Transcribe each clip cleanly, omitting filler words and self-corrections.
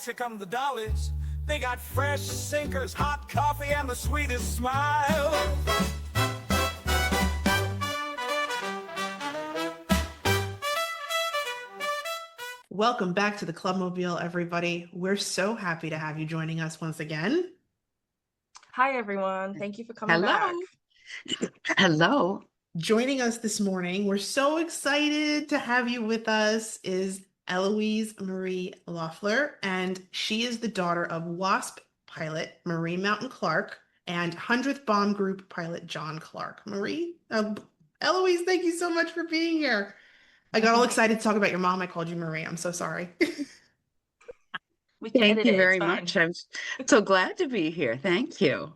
here come the dollies. They got fresh sinkers, hot coffee, and the sweetest smile. Welcome back to the Clubmobile, everybody. We're so happy to have you joining us once again. Hi, everyone. Thank you for coming back. Hello. Joining us this morning, we're so excited to have you with us, is Eloise-Marie Loeffler, and she is the daughter of WASP pilot Marie Mountain Clark and Hundredth Bomb Group pilot John Clark. Eloise, thank you so much for being here. I got all excited to talk about your mom. I called you Marie. I'm so sorry. Thank you very much. I'm so glad to be here. Thank you.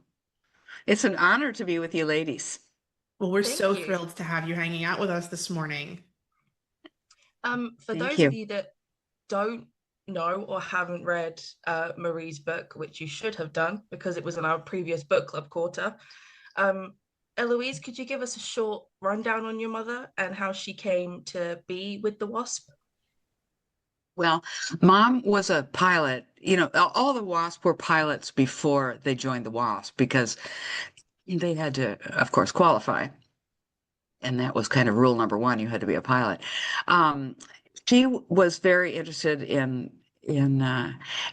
It's an honor to be with you ladies. Well, we're so thrilled to have you hanging out with us this morning. For those of you that don't know or haven't read Marie's book, which you should have done because it was in our previous book club quarter, Eloise, could you give us a short rundown on your mother and how she came to be with the WASP? Well, Mom was a pilot. You know, all the WASP were pilots before they joined the WASP because they had to, of course, qualify. And that was kind of rule number one. You had to be a pilot. She was very interested in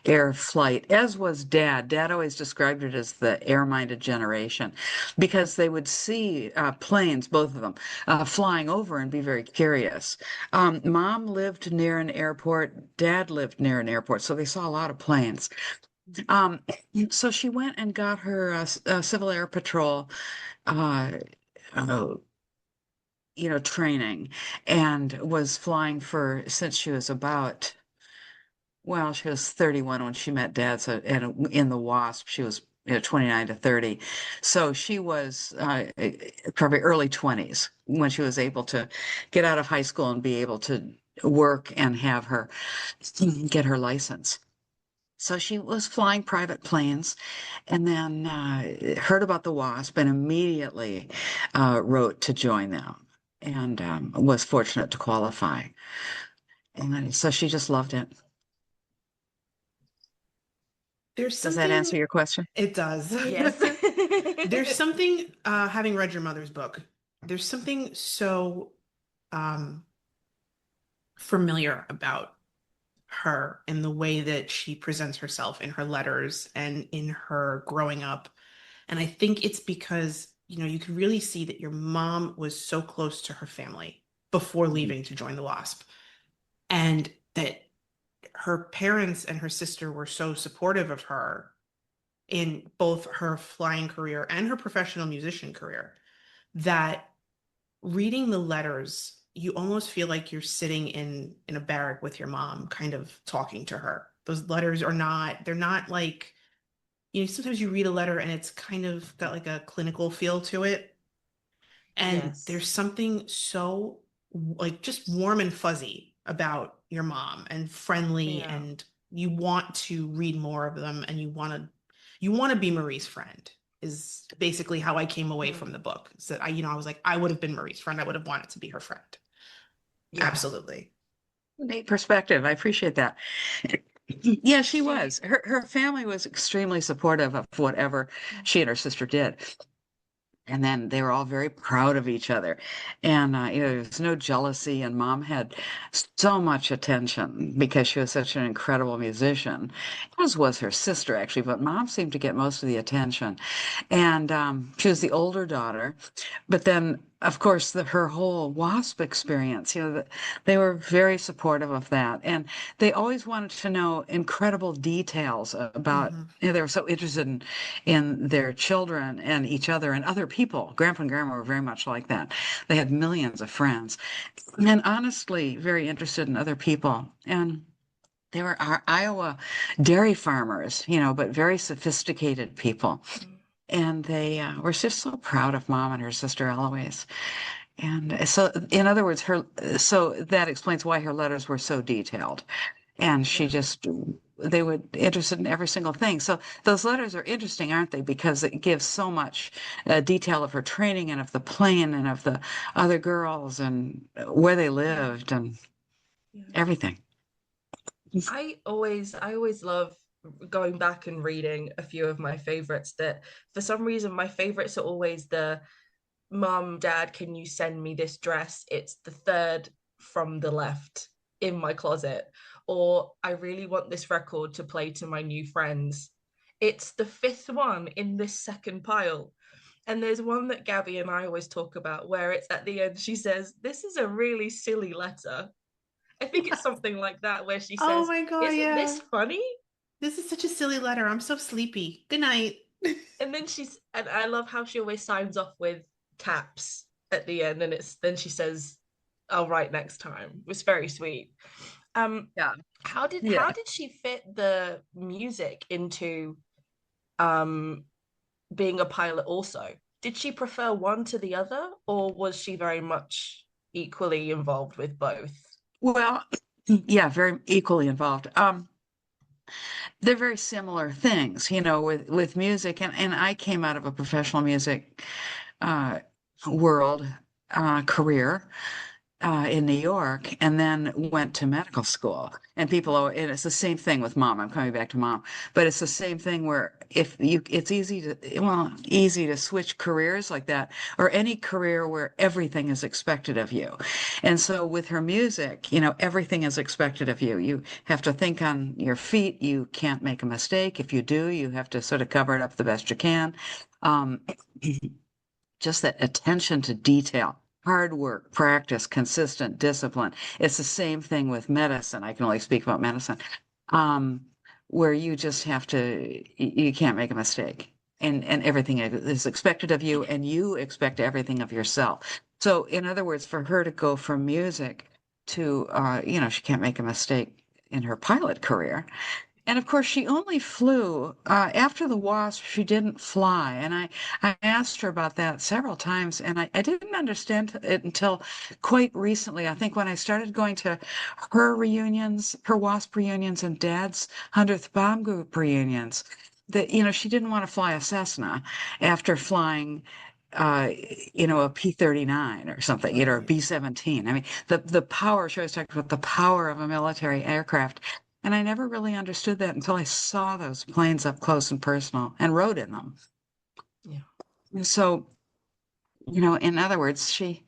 air flight, as was Dad. Dad always described it as the air-minded generation because they would see planes, both of them, flying over and be very curious. Mom lived near an airport. Dad lived near an airport, so they saw a lot of planes. So she went and got her Civil Air Patrol training, and was flying since she was about, well, she was 31 when she met Dad. So, and in the WASP, she was 29 to 30. So she was probably early 20s when she was able to get out of high school and be able to work and get her license. So she was flying private planes and then heard about the WASP and immediately wrote to join them and was fortunate to qualify. And so she just loved it. Does that answer your question? It does. Yes. There's something, having read your mother's book, there's something so familiar about her and the way that she presents herself in her letters and in her growing up. And I think it's because, you could really see that your mom was so close to her family before leaving to join the WASP, and that her parents and her sister were so supportive of her in both her flying career and her professional musician career, that reading the letters, you almost feel like you're sitting in a barrack with your mom, kind of talking to her. Those letters they're not like, sometimes you read a letter and it's kind of got like a clinical feel to it. And there's something so like just warm and fuzzy about your mom and friendly, and you want to read more of them, and you want to be Marie's friend, is basically how I came away from the book. So I was like, I would have been Marie's friend. I would have wanted to be her friend. Yeah. Absolutely. Neat perspective. I appreciate that. Yeah, she was. Her family was extremely supportive of whatever she and her sister did. And then they were all very proud of each other. And, there was no jealousy. And Mom had so much attention because she was such an incredible musician, as was her sister, actually. But Mom seemed to get most of the attention. And she was the older daughter. But then, of course, her whole WASP experience, they were very supportive of that. And they always wanted to know incredible details about, they were so interested in their children and each other and other people. Grandpa and Grandma were very much like that. They had millions of friends and honestly very interested in other people. And they were our Iowa dairy farmers, but very sophisticated people. And they were just so proud of Mom and her sister Eloise. And so, in other words, so that explains why her letters were so detailed. And they were interested in every single thing. So those letters are interesting, aren't they? Because it gives so much detail of her training and of the plane and of the other girls and where they lived and everything. I always love going back and reading a few of my favorites that for some reason my favorites are always the mom, dad, can you send me this dress? It's the third from the left in my closet. Or I really want this record to play to my new friends. It's the fifth one in this second pile. And there's one that Gabby and I always talk about where it's at the end, she says, "This is a really silly letter." I think it's something like that where she Oh says, my God, "Isn't yeah. this funny?" This is such a silly letter. I'm so sleepy. Good night. And then and I love how she always signs off with taps at the end, and it's then she says, "I'll write next time." It was very sweet. Yeah. How did she fit the music into being a pilot also? Did she prefer one to the other, or was she very much equally involved with both? Well, yeah, very equally involved. They're very similar things, with music, and I came out of a professional music uh, world career in New York, and then went to medical school. And and it's the same thing with mom. I'm coming back to mom, but it's the same thing where it's easy to switch careers like that, or any career where everything is expected of you. And so with her music, everything is expected of you. You have to think on your feet. You can't make a mistake. If you do, you have to sort of cover it up the best you can. Um, just that attention to detail. Hard work, practice, consistent discipline. It's the same thing with medicine. I can only speak about medicine, um, where you just have to, you can't make a mistake. And everything is expected of you, and you expect everything of yourself. So, in other words, for her to go from music to, she can't make a mistake in her pilot career. And of course, she only flew after the WASP. She didn't fly, and I asked her about that several times, and I didn't understand it until quite recently. I think when I started going to her reunions, her WASP reunions, and Dad's 100th Bomb Group reunions, that she didn't want to fly a Cessna after flying. A P-39 or something, or a B-17. I mean, the power. She always talked about the power of a military aircraft. And I never really understood that until I saw those planes up close and personal and rode in them. Yeah. And so, in other words, she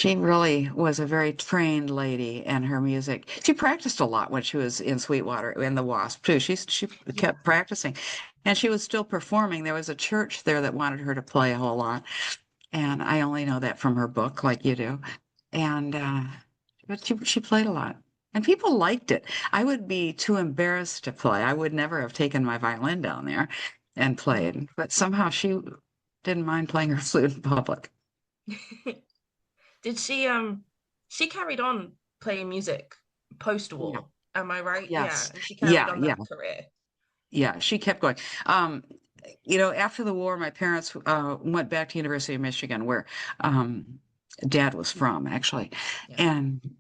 really was a very trained lady, and her music. She practiced a lot when she was in Sweetwater in the WASP too. She kept practicing, and she was still performing. There was a church there that wanted her to play a whole lot, and I only know that from her book, like you do. And but she played a lot. And people liked it. I would be too embarrassed to play. I would never have taken my violin down there and played. But somehow she didn't mind playing her flute in public. Did she carried on playing music Yeah. post-war? Am I right? Yeah, Yes. and she carried Yeah, on yeah, that career. yeah. She kept going. After the war, my parents went back to University of Michigan, where Dad was from, actually, Yeah. and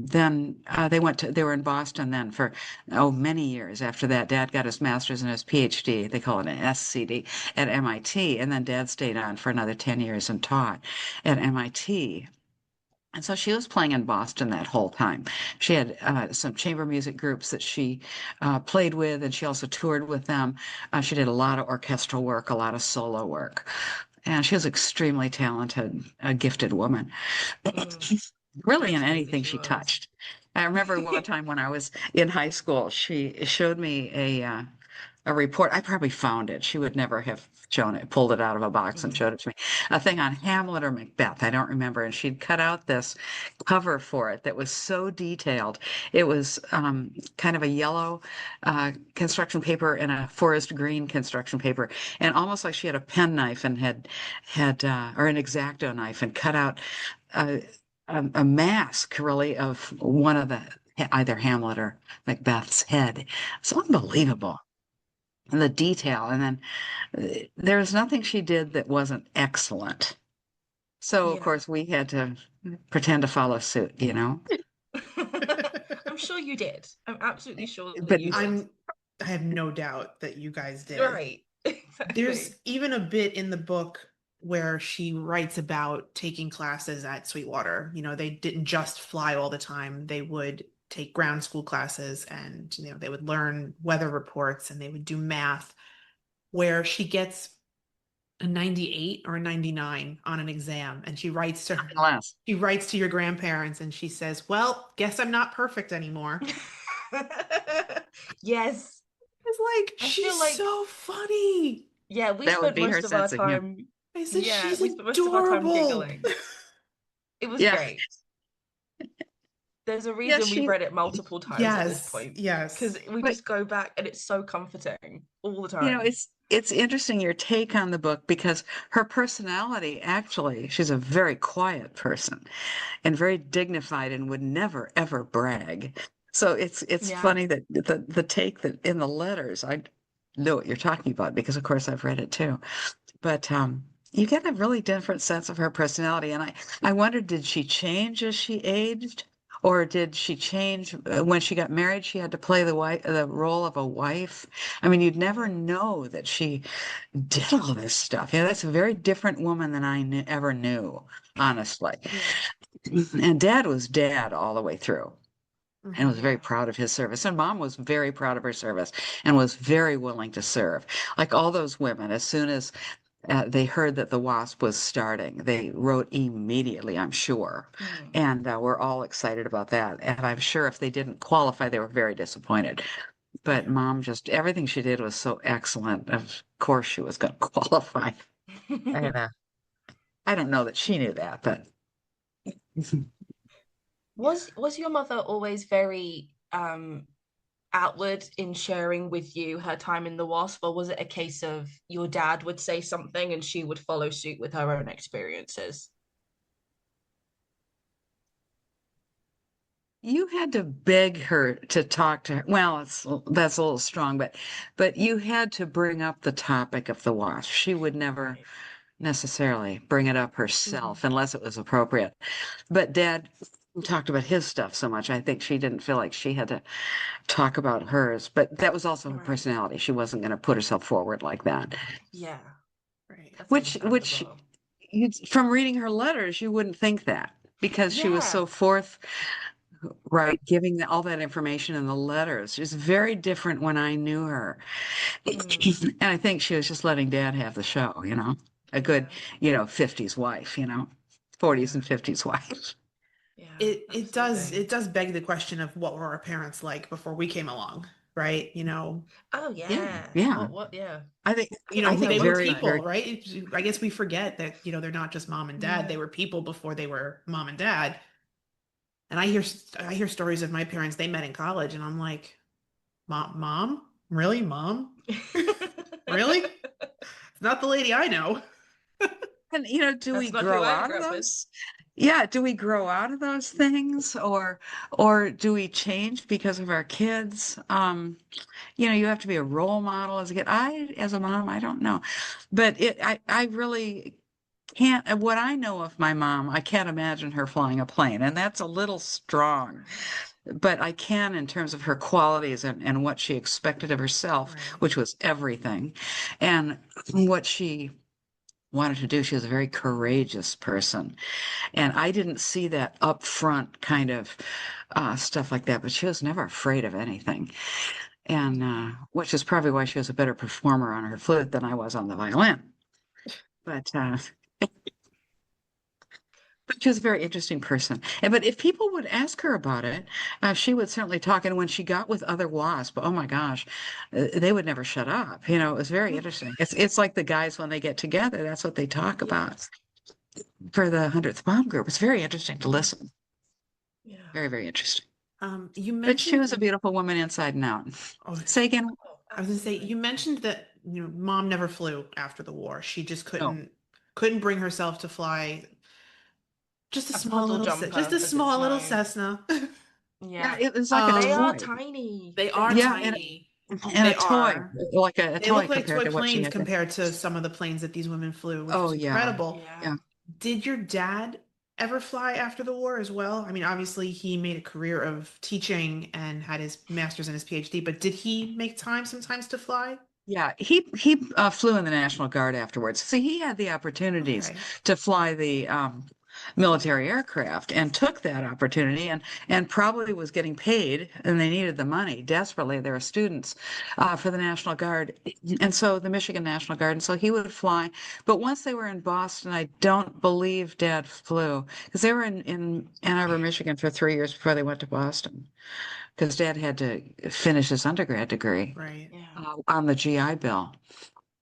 then they were in Boston then for many years. After that, Dad got his master's and his PhD. They call it an SCD at MIT, and then Dad stayed on for another 10 years and taught at MIT. And so she was playing in Boston that whole time. She had some chamber music groups that she played with, and she also toured with them. She did a lot of orchestral work, a lot of solo work. And she was extremely talented, a gifted woman, really in Absolutely, anything she she was. touched. I remember one time when I was in high school, she showed me a report. I probably found it. She would never have shown it, pulled it out of a box and showed it to me. A thing on Hamlet or Macbeth, I don't remember. And she'd cut out this cover for it that was so detailed. It was kind of a yellow construction paper and a forest green construction paper, and almost like she had a penknife and or an X-Acto knife and cut out a mask, really, of one of either Hamlet or Macbeth's head. It's unbelievable. And the detail. And then there's nothing she did that wasn't excellent. So, of Yeah. course, we had to pretend to follow suit, I'm sure you did. I'm absolutely sure that But you did. I have no doubt that you guys did. Right. Exactly. There's even a bit in the book where she writes about taking classes at Sweetwater. You know, they didn't just fly all the time. They would take ground school classes, and, you know, they would learn weather reports, and they would do math, where she gets a 98 or a 99 on an exam, and she writes to your grandparents, and she says, well, guess I'm not perfect anymore. Yes. It's like, she's like, so funny. Yeah, we spent most of our time. I said, yeah, she's we spent most of our time giggling. It was great. There's a reason we've read it multiple times at this point. Yes. Because we just go back, and it's so comforting all the time. You know, it's interesting, your take on the book, because her personality, actually, she's a very quiet person and very dignified and would never, ever brag. So it's funny that the take that in the letters, I know what you're talking about, because of course I've read it too. But you get a really different sense of her personality. And I wondered, did she change as she aged? Or did she change when she got married? She had to play the role of a wife. I mean, you'd never know that she did all this stuff. You know, that's a very different woman than I ever knew, honestly. And Dad was Dad all the way through, and was very proud of his service. And Mom was very proud of her service and was very willing to serve. Like all those women, as soon as they heard that the WASP was starting, they wrote immediately, I'm sure. And we're all excited about that. And I'm sure if they didn't qualify, they were very disappointed. But Mom, just everything she did was so excellent. Of course, she was going to qualify. And I don't know that she knew that, but. Was your mother always very outward in sharing with you her time in the WASP, or was it a case of your dad would say something and she would follow suit with her own experiences? You had to beg her to talk to her. Well, that's a little strong, but you had to bring up the topic of the WASP. She would never necessarily bring it up herself unless it was appropriate. But Dad talked about his stuff so much, I think she didn't feel like she had to talk about hers. But that was also her personality. She wasn't going to put herself forward like that. Yeah. Right. Which from reading her letters, you wouldn't think that, because she was so giving all that information in the letters. It was very different when I knew her. And I think she was just letting Dad have the show, you know, a good, 50s wife, 40s and 50s wife. Yeah, it does beg the question of, what were our parents like before we came along, right? Oh yeah. Yeah. I think they were people, right? I guess we forget that they're not just mom and dad. They were people before they were mom and dad. And I hear stories of my parents, they met in college, and I'm like, mom? Really, mom? Really? It's not the lady I know. And do we grow out of those? Yeah, do we grow out of those things, or do we change because of our kids? You have to be a role model as a kid. As a mom, I don't know, but I really can't. What I know of my mom, I can't imagine her flying a plane, and that's a little strong. But I can, in terms of her qualities and what she expected of herself, which was everything, and what she wanted to do. She was a very courageous person. And I didn't see that upfront kind of stuff like that, but she was never afraid of anything. And which is probably why she was a better performer on her flute than I was on the violin. But she was a very interesting person. But if people would ask her about it, she would certainly talk. And when she got with other WASP, oh my gosh, they would never shut up. It was very interesting. It's like the guys, when they get together, that's what they talk about. For the 100th Bomb Group, it's very interesting to listen. Yeah, very, very interesting. You mentioned, but she was a beautiful woman inside and out. Say again. I was going to say, you mentioned that mom never flew after the war. She just couldn't bring herself to fly. Just a small little Cessna. Yeah, it was like a they toy. are tiny. They are tiny. And a toy, like a toy. They look like toy planes compared to some of the planes that these women flew, which was incredible. Yeah. Did your dad ever fly after the war as well? I mean, obviously he made a career of teaching and had his master's and his PhD, but did he make time sometimes to fly? Yeah, he flew in the National Guard afterwards. See, he had the opportunities Okay. to fly the military aircraft and took that opportunity and probably was getting paid and they needed the money desperately. There were students for the National Guard and so the Michigan National Guard. And so he would fly. But once they were in Boston, I don't believe Dad flew because they were in Ann Arbor, Michigan for 3 years before they went to Boston because Dad had to finish his undergrad degree Right. Yeah. on the GI Bill.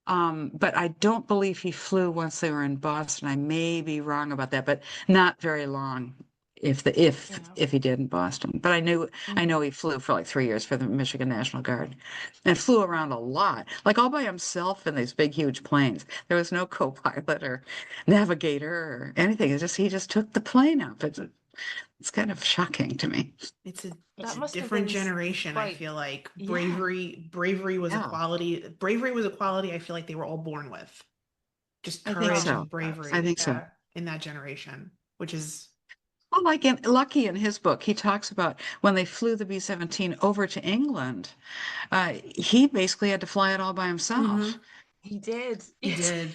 But I don't believe he flew once they were in Boston. I may be wrong about that, but not very long if the Yeah. if he did in Boston. But I know he flew for like 3 years for the Michigan National Guard and flew around a lot, like all by himself in these big, huge planes. There was no co-pilot or navigator or anything. He just took the plane up. It's kind of shocking to me. It's That a must have different been generation. I quite, feel like yeah. bravery was a Yeah, quality. I feel like they were all born with. Just I think courage Oh, so. and I bravery, think so. yeah. in that generation, which is Well, like in Lucky in his book, he talks about when they flew the B-17 over to England, he basically had to fly it all by himself. Mhm. He did. He Yes. did.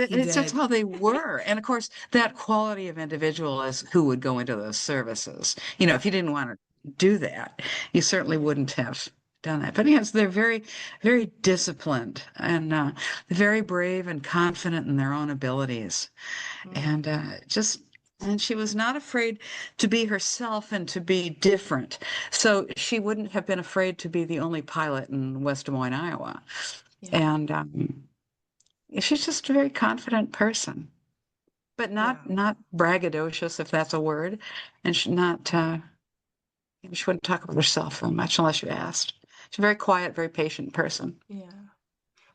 He It's just did. how they were. And of course, that quality of individual is who would go into those services. You know, if you didn't want to do that, you certainly Yeah. wouldn't have done that. But yes, they're very, very disciplined and very brave and confident in their own abilities. Mm. And and she was not afraid to be herself and to be different. So she wouldn't have been afraid to be the only pilot in West Des Moines, Iowa. Yeah. And she's just a very confident person, but Yeah. not braggadocious, if that's a word. And she wouldn't talk about herself very much unless you asked. She's a very quiet, very patient person. Yeah.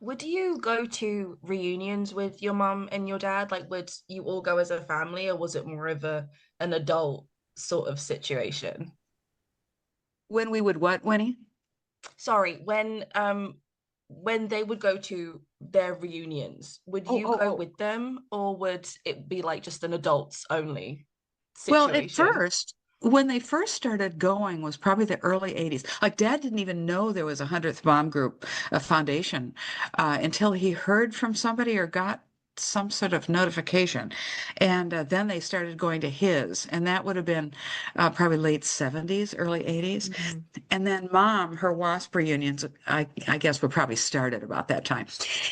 Would you go to reunions with your mum and your dad? Like, would you all go as a family, or was it more of an adult sort of situation? When we would what, Winnie? Sorry, when they would go to their reunions, would Oh, you oh, go oh. with them, or would it be like just an adults only Well, at situation? first, when they first started going was probably the early 80s. Like Dad didn't even know there was a 100th Bomb Group foundation until he heard from somebody or got some sort of notification. And then they started going to his, and that would have been probably late 70s, early 80s. Mhm. And then Mom, her WASP reunions, I guess, were probably started about that time.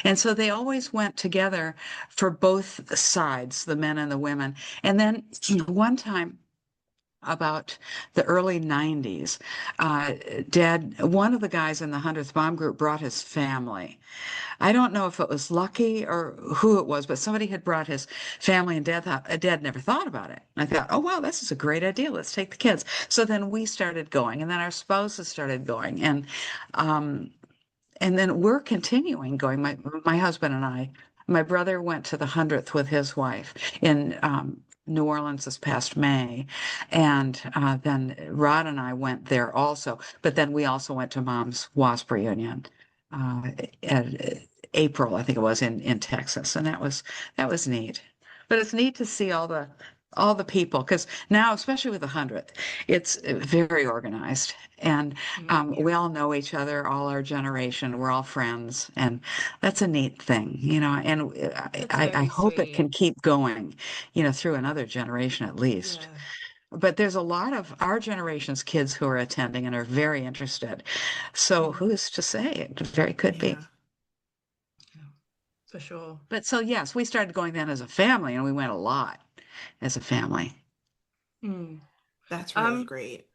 And so they always went together for both sides, the men and the women. And then one time, about the early 90s, one of the guys in the 100th Bomb Group brought his family. I don't know if it was Lucky or who it was, but somebody had brought his family, and Dad never thought about it. And I thought, oh, wow, this is a great idea. Let's take the kids. So then we started going, and then our spouses started going. Um, and then we're continuing going. My husband and I, my brother went to the 100th with his wife in New Orleans this past May, and then Rod and I went there also. But then we also went to Mom's WASP reunion at April, I think it was in Texas, and that was neat. But it's neat to see all the people because now, especially with the 100th, it's very organized and Mm, we all know each other, all our generation. We're all friends, and that's a neat thing, you know. And that's I very hope it sweet. can keep going, you know, through another generation at least. Yeah. But there's a lot of our generation's kids who are attending and are very interested. So Mm, who's to say? It very could be. Yeah, yeah, for sure. But so yes, we started going then as a family, and we went a lot as a family. Mm. that's really Um, great.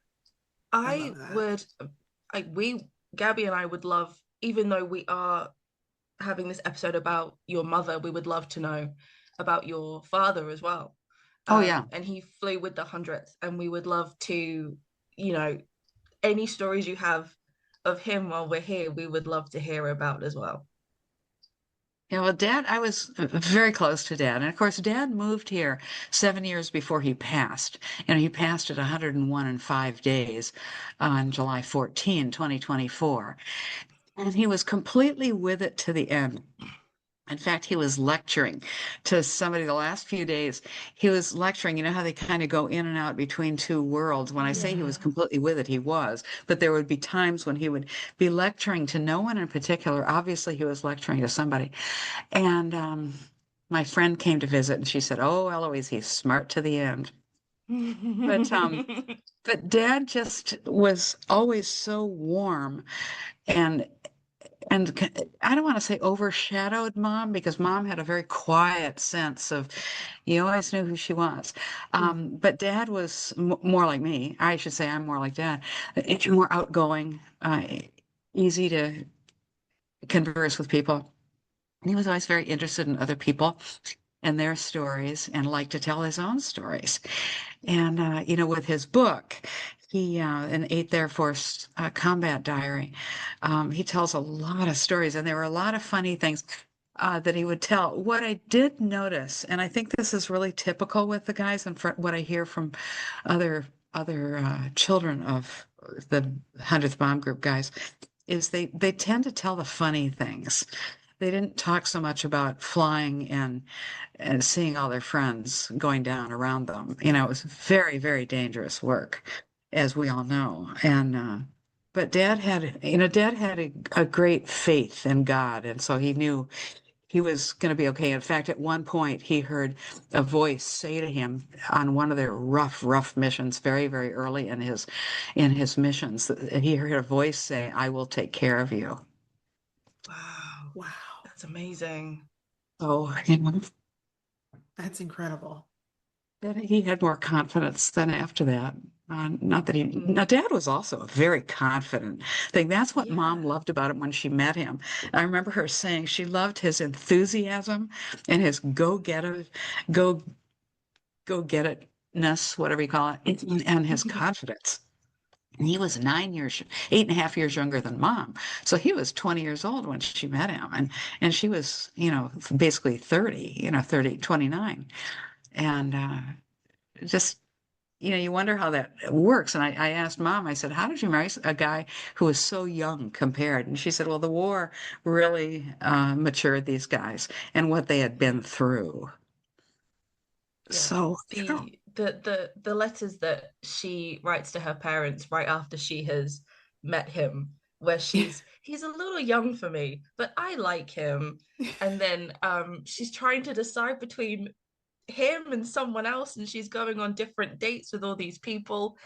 I I love that. would, Gabby and I would love, even though we are having this episode about your mother, we would love to know about your father as well. Oh yeah. And he flew with the 100th, and we would love to, you know, any stories you have of him while we're here, we would love to hear about as well. Yeah, well, Dad, I was very close to Dad. And of course, Dad moved here 7 years before he passed. And he passed at 101 and 5 days on July 14, 2024. And he was completely with it to the end. In fact, he was lecturing to somebody the last few days. He was lecturing, you know how they kind of go in and out between two worlds. When I say he was Yeah. completely with it, he was. But there would be times when he would be lecturing to no one in particular. Obviously, he was lecturing to somebody. And my friend came to visit and she said, "Oh, Eloise, he's smart to the end." But but Dad just was always so warm and I don't want to say overshadowed Mom, because Mom had a very quiet sense of, you always knew who she was. But Dad was more like me. I should say I'm more like Dad. More outgoing, easy to converse with people. And he was always very interested in other people and their stories, and liked to tell his own stories. And, with his book, he, an 8th Air Force combat diary, he tells a lot of stories, and there were a lot of funny things that he would tell. What I did notice, and I think this is really typical with the guys, and what I hear from other children of the 100th Bomb Group guys, is they tend to tell the funny things. They didn't talk so much about flying and seeing all their friends going down around them. It was very, very dangerous work, as we all know. And but Dad had a great faith in God, and so he knew he was going to be okay. In fact, at one point, he heard a voice say to him on one of their rough missions, very, very early in his missions, that he heard a voice say, "I will take care of you." Wow. Wow. That's amazing. So, That's incredible. that he had more confidence than after that. Not that now Dad was also a very confident thing. That's what Mom Yeah. loved about him when she met him. I remember her saying she loved his enthusiasm and his go go get itness, whatever you call it, and his confidence. And he was 8.5 years younger than Mom. So he was 20 years old when she met him. And she was, basically 30, 30, 29. And just, you wonder how that works. And I asked Mom, I said, "How did you marry a guy who was so young compared?" And she said, "Well, the war really matured these guys and what they had been through." Yeah. So, The letters that she writes to her parents right after she has met him, where he's a little young for me, but I like him. And then she's trying to decide between him and someone else, and she's going on different dates with all these people.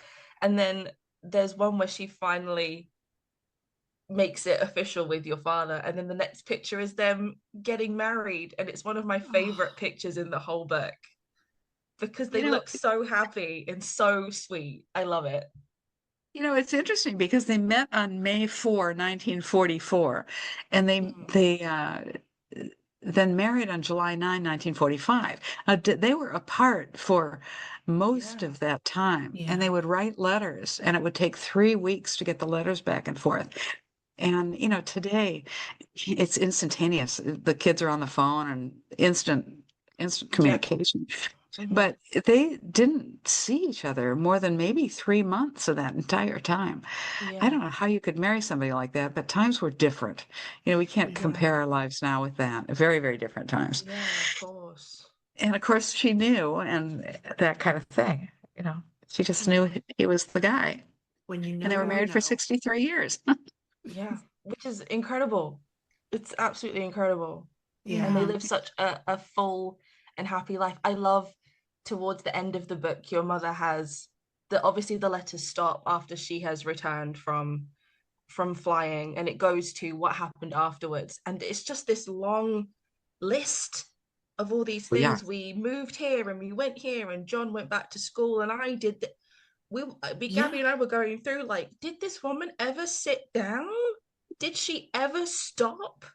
And then there's one where she finally makes it official with your father, and then the next picture is them getting married, and it's one of my favorite pictures in the whole book because they you know, look so happy and so sweet. I love it. it's interesting because they met on May 4, 1944, and they then married on July 9, 1945. They were apart for most Yeah. of that time, and Yeah. they would write letters, and it would take 3 weeks to get the letters back and forth. And today it's instantaneous. The kids are on the phone and instant Yeah. communication. But they didn't see each other more than maybe 3 months of that entire time. I Yeah. don't know how you could marry somebody like that, but times were different. We can't Yeah. compare our lives now with that. Very, very different times. Yeah, of course. And of course, she knew, and that kind of thing. She just knew he was the guy. When you And know, they were Yeah. you married for know. 63 years. Yeah, which is incredible. It's absolutely incredible. And they Yeah. live such a full and happy life. I love towards the end of the book, your mother has obviously the letters stop after she has returned from flying, and it goes to what happened afterwards. And it's just this long list of all these Yeah. things. We moved here and we went here, and John went back to school, and I did that. Yeah. Gabby and I were going through, like, did this woman ever sit down? Did she ever stop?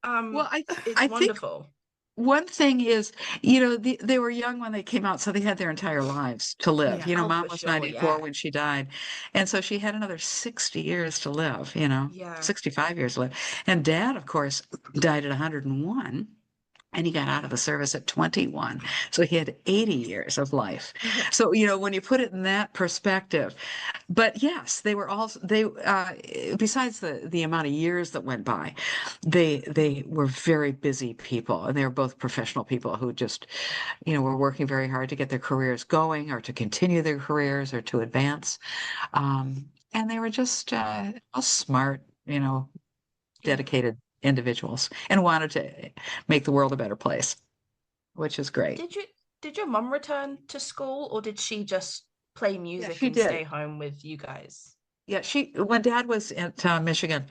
Well, I It's I think wonderful. one thing is, they were young when they came out, so they had their entire lives to live. Yeah. Oh, Mom for was sure. 94 Yeah. when she died. And so she had another 60 years to live, Yeah. 65 years to live. And Dad, of course, died at 101. And he got out of the service at 21. So he had 80 years of life. So, when you put it in that perspective, but yes, they were also, besides the amount of years that went by, they were very busy people. And they were both professional people who just, were working very hard to get their careers going or to continue their careers or to advance. And they were just all smart, dedicated individuals and wanted to make the world a better place, which is great. Did your mum return to school, or did she just play music and did. stay home with you guys? Yeah, when Dad was at Michigan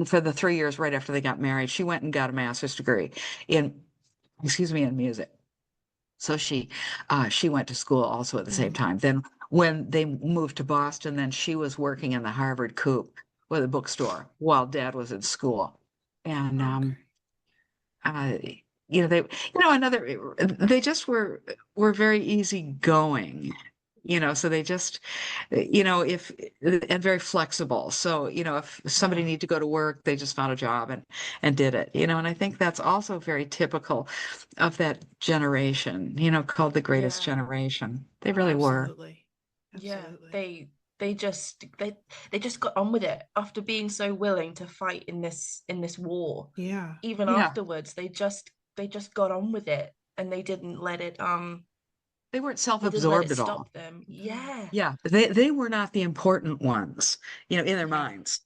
for the 3 years right after they got married, she went and got a master's degree in music. So she went to school also at the same time. Then when they moved to Boston, then she was working in the Harvard Coop with a bookstore while Dad was in school. And they just were very easygoing, so they just, if and very flexible. So, if somebody needed to go to work, they just found a job and did it, and I think that's also very typical of that generation, called the greatest generation. They really were. Absolutely. Yeah, they just got on with it after being so willing to fight in this war. Yeah. Even afterwards, they just got on with it, and they didn't let it they weren't self-absorbed at all. Stop them. Yeah. Yeah, they were not the important ones, in their minds.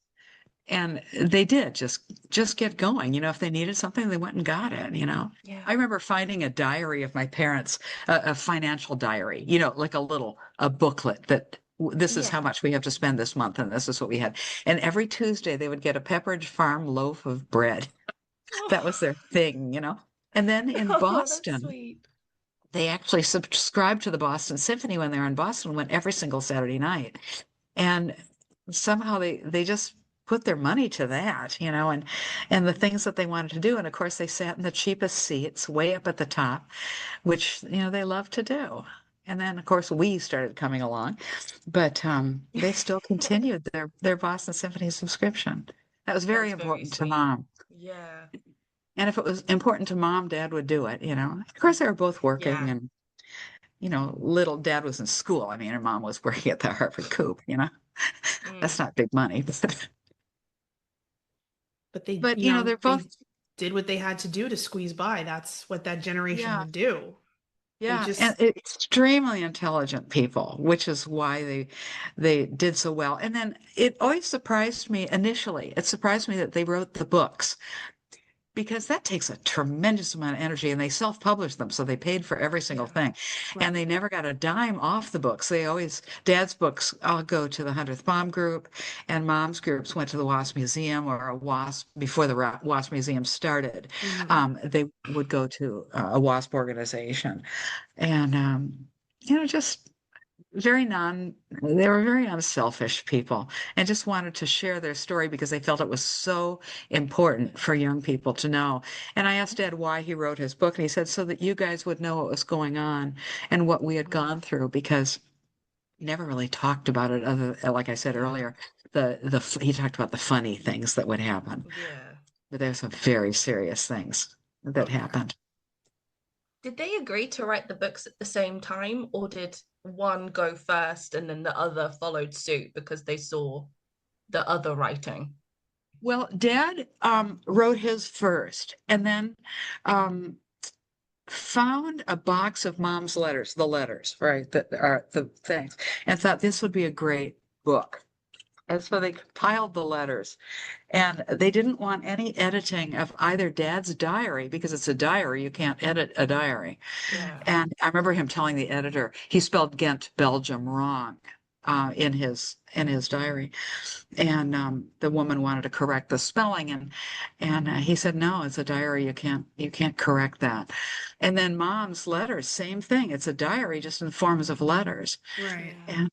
And they did just get going. If they needed something, they went and got it, Yeah. I remember finding a diary of my parents, a financial diary, like a booklet that this is how much we have to spend this month, and this is what we had. And every Tuesday they would get a Pepperidge Farm loaf of bread. That was their thing, And then in Boston, that's sweet. They actually subscribed to the Boston Symphony when they were in Boston, went every single Saturday night. And somehow they just put their money to that, and the things that they wanted to do. And of course, they sat in the cheapest seats way up at the top, which, they love to do. And then, of course, we started coming along, but they still continued their Boston Symphony subscription. That was very important to Mom. Yeah. And if it was important to Mom, Dad would do it, Of course, they were both working and, little Dad was in school. I mean, her mom was working at the Harvard Coop, That's not big money. But they, they're both did what they had to do to squeeze by. That's what that generation would do. Yeah, and extremely intelligent people, which is why they did so well. And then it always surprised me initially. It surprised me that they wrote the books, because that takes a tremendous amount of energy, and they self-published them, so they paid for every single thing. Right. And they never got a dime off the books. Dad's books all go to the 100th Mom Group, and Mom's groups went to the WASP Museum, or a WASP, before the WASP Museum started. They would go to a WASP organization. And, just they were very unselfish people, and just wanted to share their story because they felt it was so important for young people to know. And I asked Dad why he wrote his book, and he said, so that you guys would know what was going on and what we had gone through, because he never really talked about it like I said earlier, he talked about the funny things that would happen. Yeah. But there's some very serious things that happened. Did they agree to write the books at the same time, or did one go first and then the other followed suit because they saw the other writing? Well, Dad wrote his first, and then found a box of Mom's letters, the letters, right, that are the things, and thought this would be a great book. And so they compiled the letters, and they didn't want any editing of either Dad's diary, because it's a diary. You can't edit a diary. Yeah. And I remember him telling the editor, he spelled Ghent, Belgium wrong in his diary. And the woman wanted to correct the spelling, and he said, no, it's a diary. You can't correct that. And then Mom's letters, same thing. It's a diary, just in forms of letters. Right. And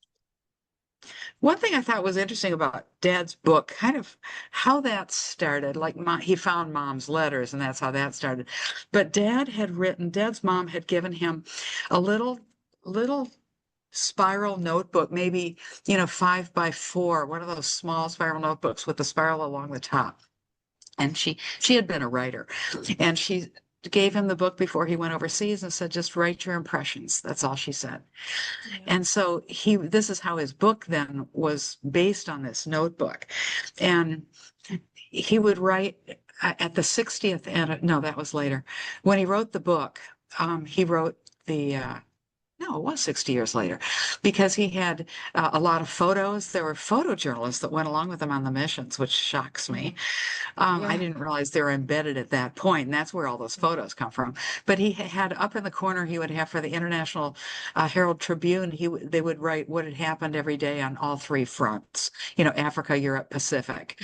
one thing I thought was interesting about Dad's book, kind of how that started, like he found Mom's letters, and that's how that started. But Dad's mom had given him a little spiral notebook, maybe, 5x4, one of those small spiral notebooks with the spiral along the top. And she had been a writer, and she gave him the book before he went overseas and said, just write your impressions. That's all she said. Yeah. And so this is how his book then was based on this notebook. And he would write at the 60th, and no, that was later. When he wrote the book, he wrote no, it was 60 years later, because he had a lot of photos. There were photojournalists that went along with him on the missions, which shocks me. I didn't realize they were embedded at that point, and that's where all those photos come from. But he had up in the corner, he would have for the International Herald Tribune, they would write what had happened every day on all three fronts, Africa, Europe, Pacific,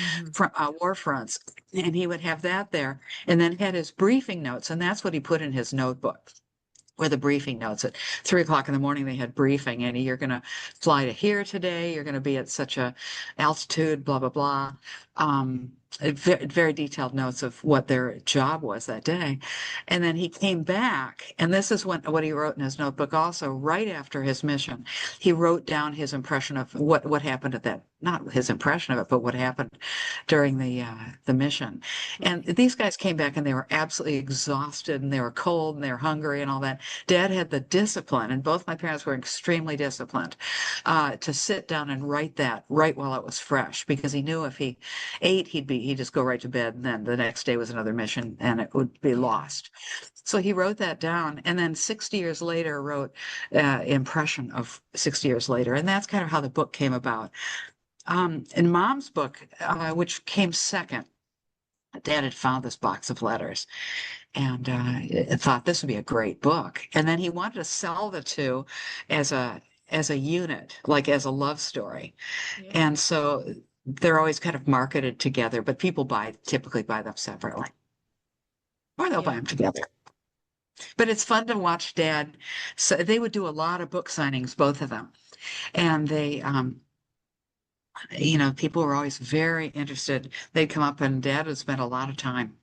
war fronts. And he would have that there, and then had his briefing notes, and that's what he put in his notebook. Or the briefing notes at 3 o'clock in the morning, they had briefing, and you're going to fly to here today. You're going to be at such a altitude, blah, blah, blah. Very detailed notes of what their job was that day. And then he came back, and this is what he wrote in his notebook also, right after his mission. He wrote down his impression of what happened at that, not his impression of it, but what happened during the mission. And these guys came back and they were absolutely exhausted, and they were cold and they were hungry and all that. Dad had the discipline, and both my parents were extremely disciplined, to sit down and write that right while it was fresh, because he knew if he ate, he'd just go right to bed, and then the next day was another mission and it would be lost. So he wrote that down, and then 60 years later wrote impression of 60 years later. And that's kind of how the book came about. In Mom's book, which came second, Dad had found this box of letters and thought this would be a great book. And then he wanted to sell the two as a unit, like as a love story. Yeah. And so they're always kind of marketed together, but people typically buy them separately, or they'll buy them together. But it's fun to watch Dad. So they would do a lot of book signings, both of them. And they, people were always very interested. They'd come up, and Dad would spend a lot of time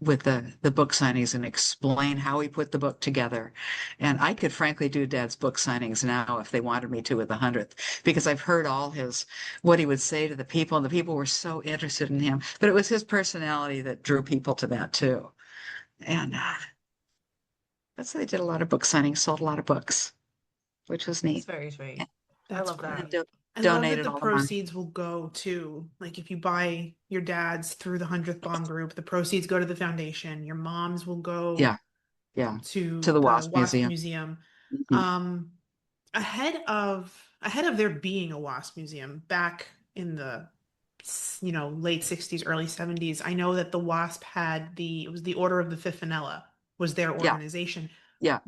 with the book signings and explain how he put the book together. And I could frankly do Dad's book signings now if they wanted me to with the 100th, because I've heard what he would say to the people, and the people were so interested in him. But it was his personality that drew people to that too. And that's why they did a lot of book signings, sold a lot of books, which was neat. It's very sweet. I love that. I love that the proceeds will go to, like, if you buy your dad's through the 100th Bomb Group, the proceeds go to the foundation. Your mom's will go to the WASP Museum. Mm-hmm. Ahead of there being a WASP Museum back in the late 60s, early 70s, I know that the WASP had it was the Order of the Fifth was their organization. Yeah.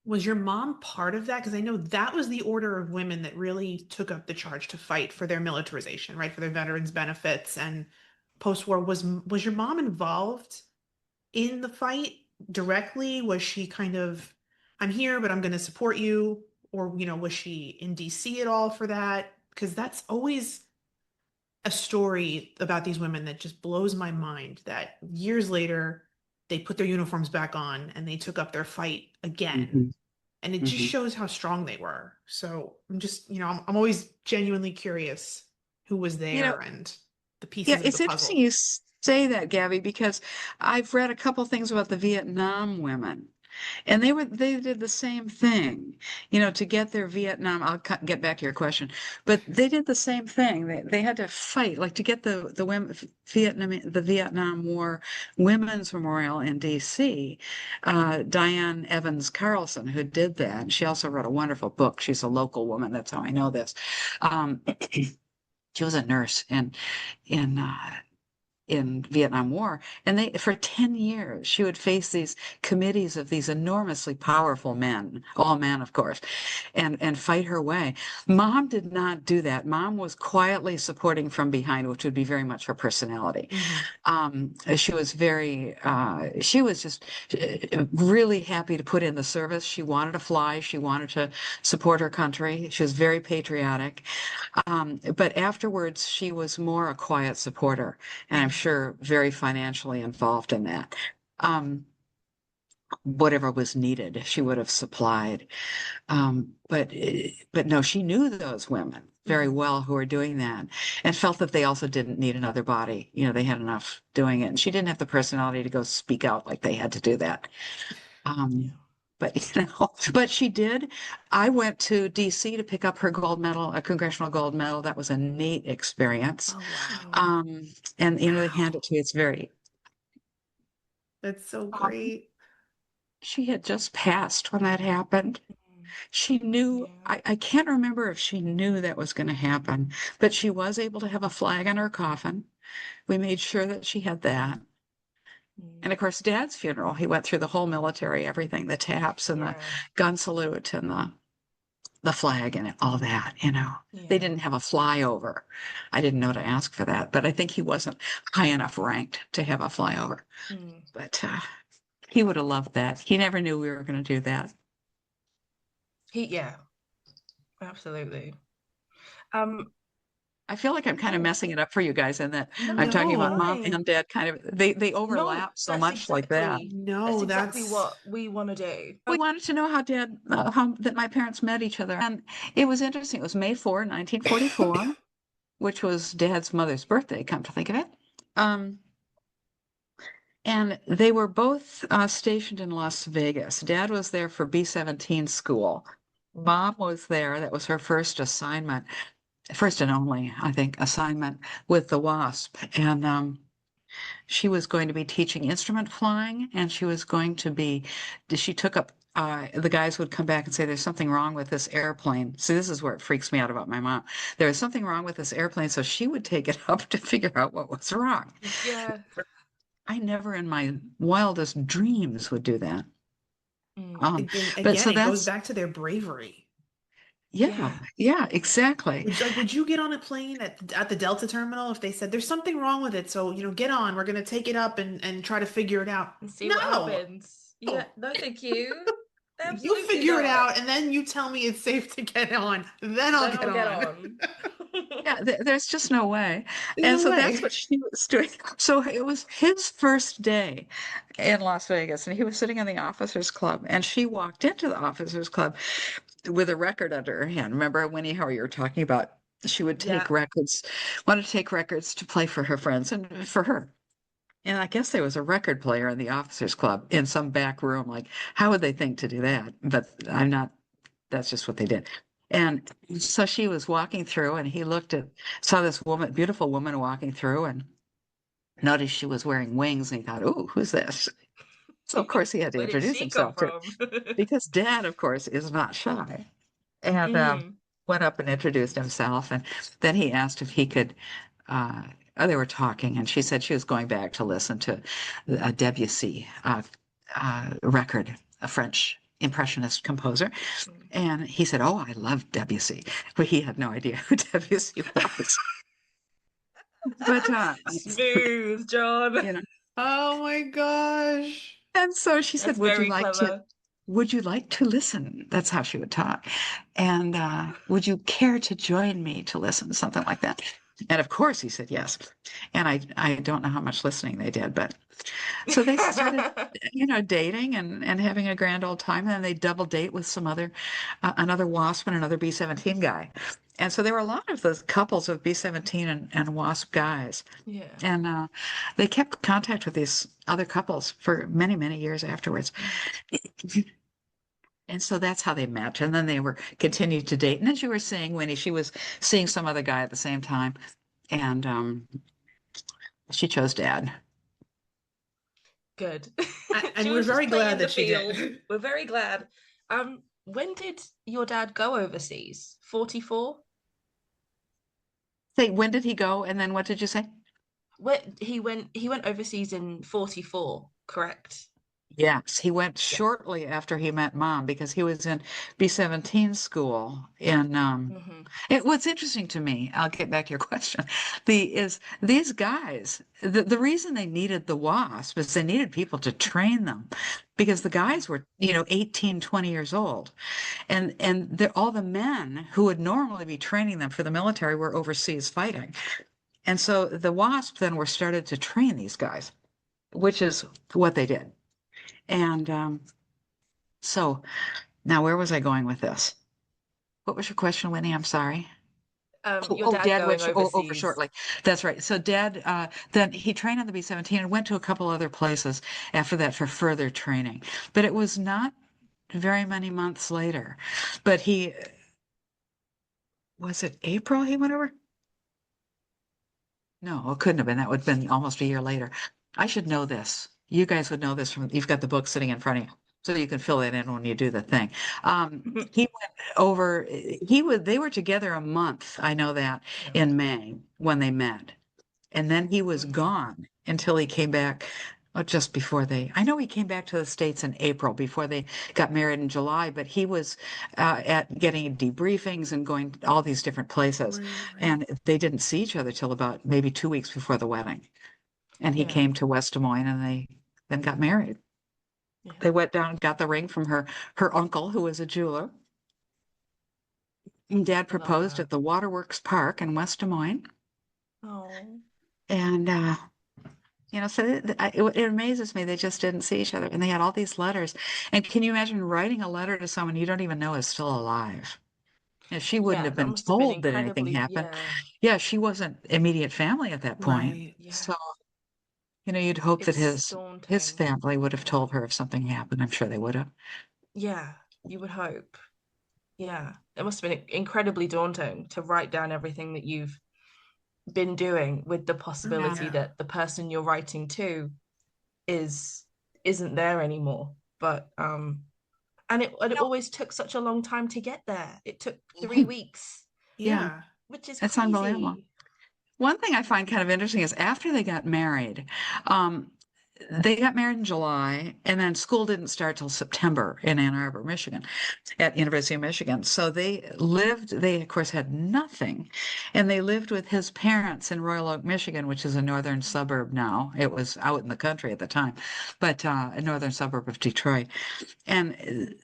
Was your mom part of that? Because I know that was the order of women that really took up the charge to fight for their militarization, right? For their veterans benefits and post-war. Was your mom involved in the fight directly? Was she kind of, I'm here, but I'm going to support you? Or, was she in DC at all for that? Because that's always a story about these women that just blows my mind, that years later, they put their uniforms back on and they took up their fight again. Mm-hmm. And it just shows how strong they were. So I'm just, I'm always genuinely curious who was there and the pieces of the puzzle. Yeah, it's interesting you say that, Gabby, because I've read a couple things about the Vietnam women. And they did the same thing, to get their Vietnam. I'll get back to your question, but they did the same thing. They had to fight, like, to get the women, the Vietnam War Women's Memorial in D.C. Diane Evans Carlson, who did that, she also wrote a wonderful book. She's a local woman. That's how I know this. She was a nurse in Vietnam War, and for 10 years she would face these committees of these enormously powerful men, all men of course, and fight her way. Mom did not do that. Mom was quietly supporting from behind, which would be very much her personality. Mm-hmm. She was just really happy to put in the service. She wanted to fly. She wanted to support her country. She was very patriotic. But afterwards, she was more a quiet supporter, and I'm sure very financially involved in that. Whatever was needed, she would have supplied. But no, she knew those women. very well who were doing that, and felt that they also didn't need another body. They had enough doing it. And she didn't have the personality to go speak out like they had to do that. But but she did. I went to DC to pick up her gold medal, a congressional gold medal. That was a neat experience. Oh, wow. And they hand it to you. It's very. That's so great. She had just passed when that happened. She knew, I can't remember if she knew that was going to happen, but she was able to have a flag on her coffin. We made sure that she had that. And of course, Dad's funeral, he went through the whole military, everything, the taps and the gun salute and the flag and all that, They didn't have a flyover. I didn't know to ask for that, but I think he wasn't high enough ranked to have a flyover. But he would have loved that. He never knew we were going to do that. Absolutely. I feel like I'm kind of messing it up for you guys in that I'm talking about mom and dad kind of, they overlap so much like that. No, that's exactly what we want to do. We wanted to know how that my parents met each other. And it was interesting. It was May 4, 1944, which was Dad's mother's birthday, come to think of it. And they were both stationed in Las Vegas. Dad was there for B-17 school. Mom was there. That was her first assignment. First and only, I think, assignment with the WASP. And she was going to be teaching instrument flying, and she took up, the guys would come back and say, there's something wrong with this airplane. See, this is where it freaks me out about my mom. There was something wrong with this airplane, so she would take it up to figure out what was wrong. Yeah. I never in my wildest dreams would do that. Again, so it goes back to their bravery. Yeah, exactly. Would you get on a plane at the Delta terminal if they said there's something wrong with it? So, get on. We're going to take it up and try to figure it out. And see what happens. Yeah, no, thank you. Absolutely you figure it out, and then you tell me it's safe to get on. Then I'll get on. Yeah, there's just no way. That's what she was doing. So it was his first day in Las Vegas, and he was sitting in the officers club, and she walked into the officers club with a record under her hand. Remember, Winnie, how you were talking about she would take records, wanted to take records to play for her friends and for her. And I guess there was a record player in the officers club in some back room. Like, how would they think to do that? But that's just what they did. And so she was walking through, and he saw this beautiful woman walking through, and noticed she was wearing wings, and he thought, "Oh, who's this?" So of course he had to introduce himself because Dad, of course, is not shy, and went up and introduced himself, and then he asked if he could. They were talking, and she said she was going back to listen to a Debussy record, a French Impressionist composer. And he said, "Oh, I love Debussy," but he had no idea who Debussy was. But smooth, John. Oh my gosh. And so she said, would you like to listen? That's how she would talk. And would you care to join me to listen? Something like that. And of course he said yes. And I don't know how much listening they did, but so they started, dating and having a grand old time. And then they double date with some another WASP and another B-17 guy. And so there were a lot of those couples of B-17 and WASP guys. Yeah. And they kept contact with these other couples for many, many years afterwards. And so that's how they met. And then they continued to date. And as you were saying, Winnie, she was seeing some other guy at the same time. And she chose Dad. Good. And we're very glad that she did. We're very glad. When did your dad go overseas? 44? Say, when did he go? And then what did you say? He went overseas in 44, correct? Yes, he went shortly after he met Mom because he was in B-17 school. And what's interesting to me, I'll get back to your question, is these guys, the reason they needed the WASP is they needed people to train them because the guys were, 18, 20 years old. And all the men who would normally be training them for the military were overseas fighting. And so the WASP then were started to train these guys, which is what they did. And so now where was I going with this? What was your question, Winnie? I'm sorry. Your dad Dad going went over overseas. shortly. That's right. So Dad, then he trained on the B-17 and went to a couple other places after that for further training. But it was not very many months later. But was it April he went over? No, it couldn't have been. That would have been almost a year later. I should know this. You guys would know this from, you've got the book sitting in front of you, so you can fill it in when you do the thing. He went over, they were together a month, I know that, in May when they met. And then he was gone until he came back just before I know he came back to the States in April before they got married in July, but he was at getting debriefings and going to all these different places. Right. And they didn't see each other till about maybe 2 weeks before the wedding. And he came to West Des Moines and they then got married. Yeah. They went down and got the ring from her uncle, who was a jeweler. And Dad proposed at the Waterworks Park in West Des Moines. Oh. And so it amazes me they just didn't see each other, and they had all these letters. And can you imagine writing a letter to someone you don't even know is still alive? She wouldn't have that been must have been told that anything incredibly, happened. Yeah, she wasn't immediate family at that point. Right. Yeah. So, you'd hope that It's his daunting. family would have told her if something happened. I'm sure they would have. Yeah, you would hope. Yeah, it must have been incredibly daunting to write down everything that you've been doing with the possibility Yeah. that the person you're writing to isn't there anymore. But and it always took such a long time to get there. It took 3 weeks, Yeah. which is That's crazy. unbelievable. One thing I find kind of interesting is after they got married, they got married in July, and then school didn't start till September in Ann Arbor, Michigan, at University of Michigan. So they of course had nothing, and they lived with his parents in Royal Oak, Michigan, which is a northern suburb now. It was out in the country at the time, but a northern suburb of Detroit. And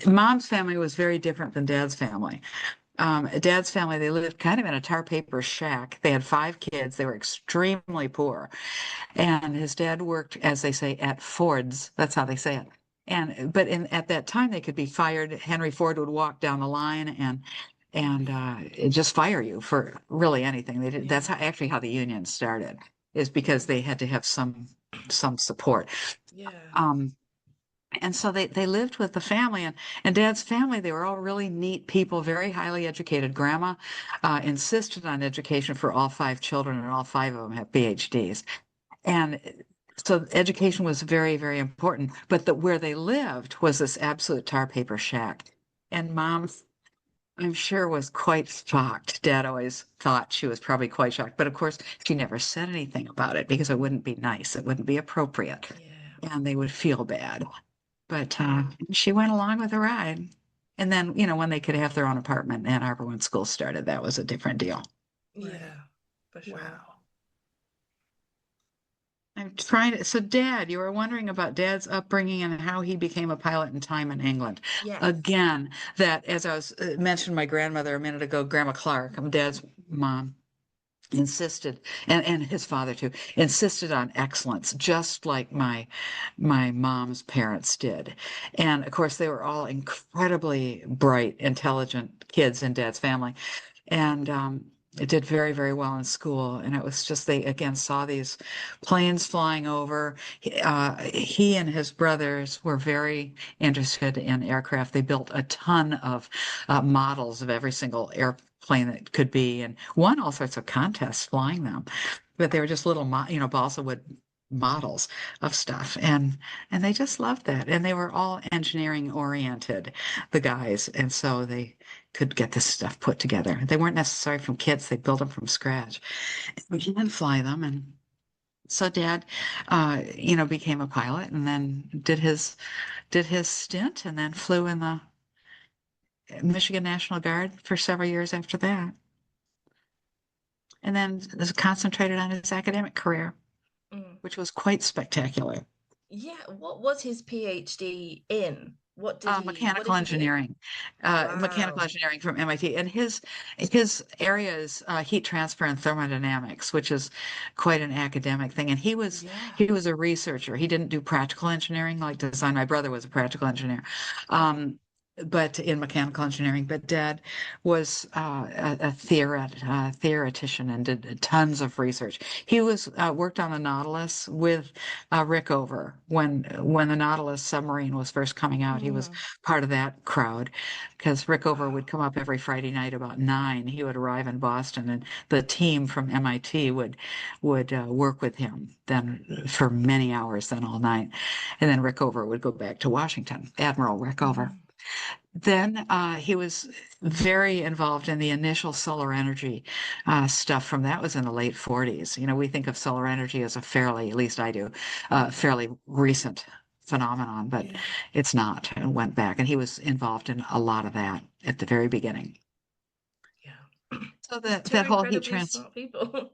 mom's family was very different than dad's family. Dad's family, they lived kind of in a tar paper shack. They had 5 kids. They were extremely poor. And his dad worked, as they say, at Ford's. That's how they say it. But at that time, they could be fired. Henry Ford would walk down the line and just fire you for really anything. That's actually how the union started, is because they had to have some support. Yeah. And so they lived with the family, and Dad's family, they were all really neat people, very highly educated. Grandma insisted on education for all 5 children, and all 5 of them have PhDs. And so education was very, very important. But where they lived was this absolute tar paper shack. And Mom, I'm sure, was quite shocked. Dad always thought she was probably quite shocked. But of course, she never said anything about it because it wouldn't be nice. It wouldn't be appropriate. Yeah. And they would feel bad. But she went along with the ride. And then, when they could have their own apartment in Ann Arbor when school started, that was a different deal. Yeah, for sure. Wow. I'm trying to. So, Dad, you were wondering about Dad's upbringing and how he became a pilot in time in England. Yes. Again, that, as I was mentioned my grandmother a minute ago, Grandma Clark, Dad's mom, insisted, and his father too, insisted on excellence, just like my mom's parents did. And of course, they were all incredibly bright, intelligent kids in Dad's family. And it did very, very well in school. And it was just, they again saw these planes flying over. He and his brothers were very interested in aircraft. They built a ton of models of every single airplane that could be, and won all sorts of contests flying them. But they were just little, balsa wood models of stuff, and they just loved that. And they were all engineering oriented, the guys, and so they could get this stuff put together. They weren't necessarily from kits. They built them from scratch. We can fly them. And so Dad became a pilot, and then did his stint, and then flew in the Michigan National Guard for several years after that, and then was concentrated on his academic career, which was quite spectacular. Yeah, what was his PhD in? What did he? Mechanical engineering. Wow. Mechanical engineering from MIT, and his area is heat transfer and thermodynamics, which is quite an academic thing. And he was a researcher. He didn't do practical engineering like design. My brother was a practical engineer. but in mechanical engineering. But Dad was a theoretician and did tons of research. He was worked on the Nautilus with Rickover when the Nautilus submarine was first coming out. He was part of that crowd because Rickover would come up every Friday night about 9. He would arrive in Boston, and the team from MIT would work with him then for many hours, then all night, and then Rickover would go back to Washington. Admiral Rickover. Then he was very involved in the initial solar energy stuff from that was in the late 40s. You know, we think of solar energy as a fairly, at least I do, fairly recent phenomenon, but it's not. It went back, and he was involved in a lot of that at the very beginning. Yeah. So that whole heat transfer. Smart people.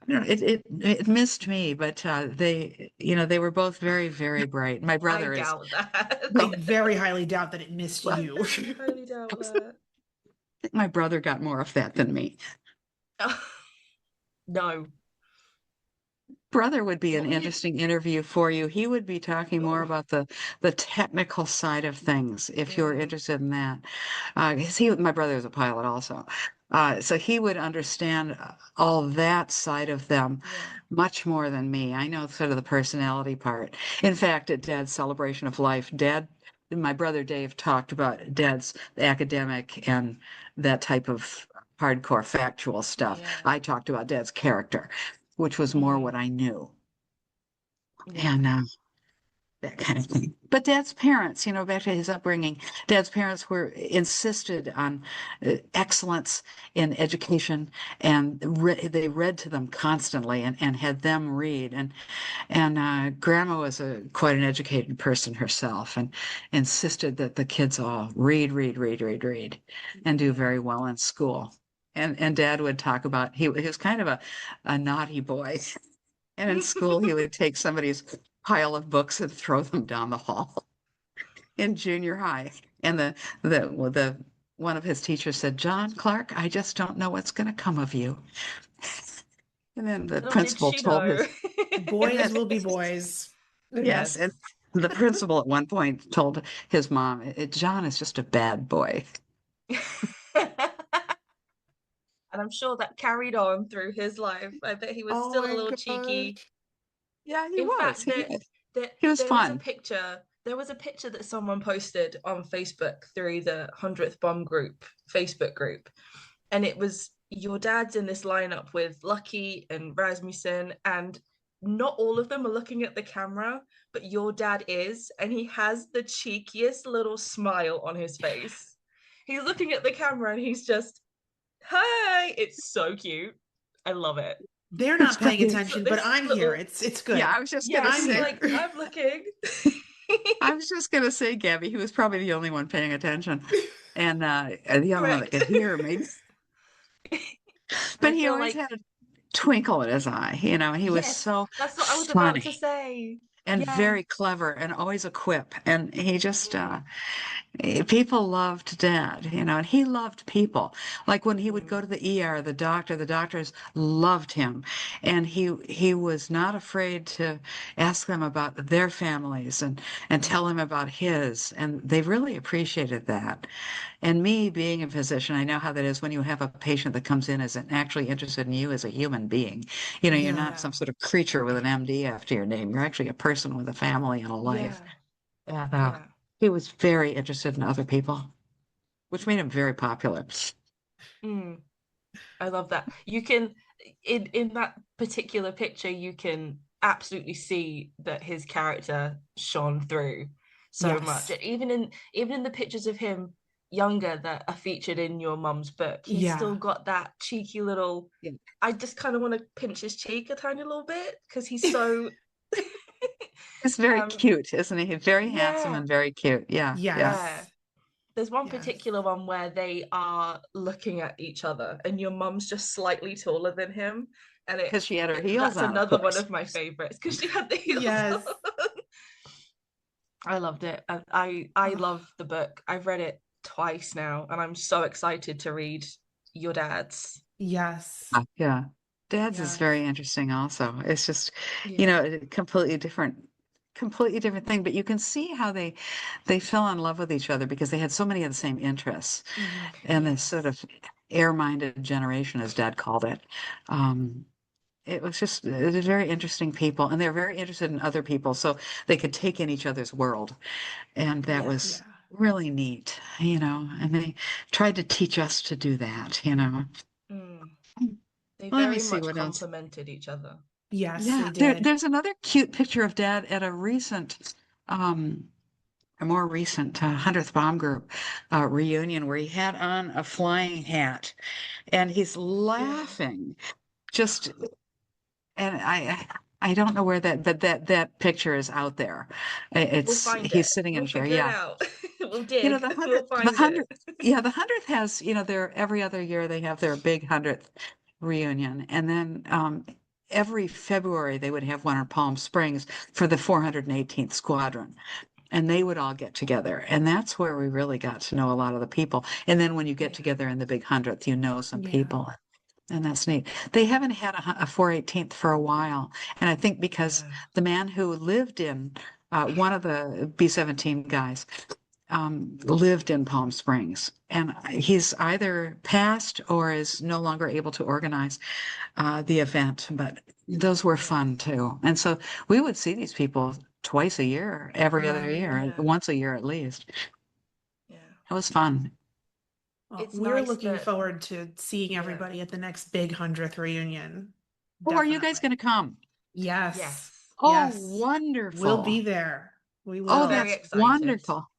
It missed me, but they were both very, very bright. My brother I is. doubt that. I very highly doubt that it missed you. I highly doubt that. I think my brother got more of that than me. No. Brother would be an interesting interview for you. He would be talking more about the technical side of things if you were interested in that. My brother is a pilot also. So he would understand all that side of them much more than me. I know sort of the personality part. In fact, at Dad's celebration of life, my brother Dave talked about Dad's academic and that type of hardcore factual stuff. I talked about Dad's character, which was more what I knew. And that kind of thing. But Dad's parents, back to his upbringing, Dad's parents insisted on excellence in education, and they read to them constantly and had them read. And Grandma was quite an educated person herself, and insisted that the kids all read, and do very well in school. And Dad would talk about he was kind of a naughty boy. And in school, he would take somebody's pile of books and throw them down the hall in junior high. And the one of his teachers said, "John Clark, I just don't know what's going to come of you." And then the principal told his boys will be boys. Yes, and the principal at one point told his mom, "John is just a bad boy." And I'm sure that carried on through his life. I bet he was still a little cheeky. Yeah, he was. Fact, he was fun. There was a picture that someone posted on Facebook through the 100th Bomb group, Facebook group. And it was your dad's in this lineup with Lucky and Rasmussen, and not all of them are looking at the camera, but your dad is, and he has the cheekiest little smile on his face. He's looking at the camera and he's just, "Hi!" It's so cute. I love it. They're not paying attention, but I'm here. It's good. Yeah, I was just gonna say, I'm looking. I was just gonna say, Gabby, he was probably the only one paying attention, and the only one that could hear me. But he always had a twinkle in his eye. He was so that's what I was funny about to say. and very clever and always a quip. And he just people loved Dad, and he loved people. Like when he would go to the ER, the doctors loved him, and he was not afraid to ask them about their families and tell them about his, and they really appreciated that. And me being a physician, I know how that is when you have a patient that comes in as actually interested in you as a human being. You're not some sort of creature with an MD after your name. You're actually a person with a family and a life. And he was very interested in other people, which made him very popular. I love that. You can, in that particular picture, you can absolutely see that his character shone through so much. Even in the pictures of him younger that are featured in your mum's book, he's still got that cheeky little. I just kind of want to pinch his cheek a tiny little bit because he's so. He's very cute, isn't he? Very handsome and very cute. Yeah. There's one particular one where they are looking at each other, and your mum's just slightly taller than him, and because she had her heels on. That's another one of my favorites because she had the heels on. I loved it. I love the book. I've read it twice now, and I'm so excited to read your dad's. Dad's is very interesting also. It's just a completely different completely different thing, but you can see how they fell in love with each other because they had so many of the same interests. And this sort of air-minded generation, as Dad called it. It was very interesting people, and they're very interested in other people, so they could take in each other's world. And that was really neat, and they tried to teach us to do that. They Let me very see much what else. complemented each other. Yes, Yeah, they did. there's another cute picture of Dad at a more recent 100th Bomb Group reunion where he had on a flying hat, and he's laughing, just, and I don't know where that, but that picture is out there. We'll It's find he's it. sitting in We'll a chair. figure it Yeah. out. We'll dig. The We'll find hundredth, it. yeah, the 100th has, their every other year they have their big 100th reunion. And then every February they would have one in Palm Springs for the 418th Squadron. And they would all get together. And that's where we really got to know a lot of the people. And then when you get together in the big 100th, you know some people. And that's neat. They haven't had a 418th for a while. And I think because the man who lived in, one of the B-17 guys, lived in Palm Springs. And he's either passed or is no longer able to organize the event. But those were fun too. And so we would see these people twice a year, every other year, once a year at least. Yeah. It was fun. Well, It's we're nice looking that- forward to seeing everybody at the next big 100th reunion. Oh, are you guys going to come? Yes. Yes. Oh, Yes. wonderful. We'll be there. We will. Oh, Very that's excited. wonderful.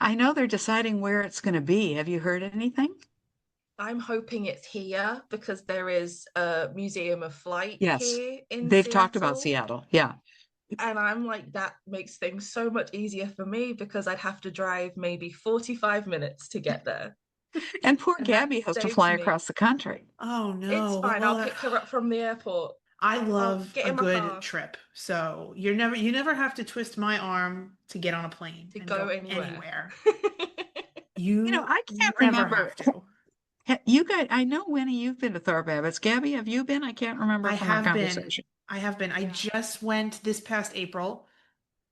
I know they're deciding where it's going to be. Have you heard anything? I'm hoping it's here because there is a Museum of Flight here in They've Seattle. talked about Seattle. Yeah. And I'm like, that makes things so much easier for me because I'd have to drive maybe 45 minutes to get there. And poor And Gabby has to fly across the country. Oh no. It's fine. I'll pick her up from the airport. I love get a in my good car. trip. So you never have to twist my arm to get on a plane To and go anywhere. You I can't never remember. have to. You guys, I know, Winnie, you've been to Thorpe Abbott's. Gabby, have you been? I can't remember I from our have been. conversation. I have been. I just went this past April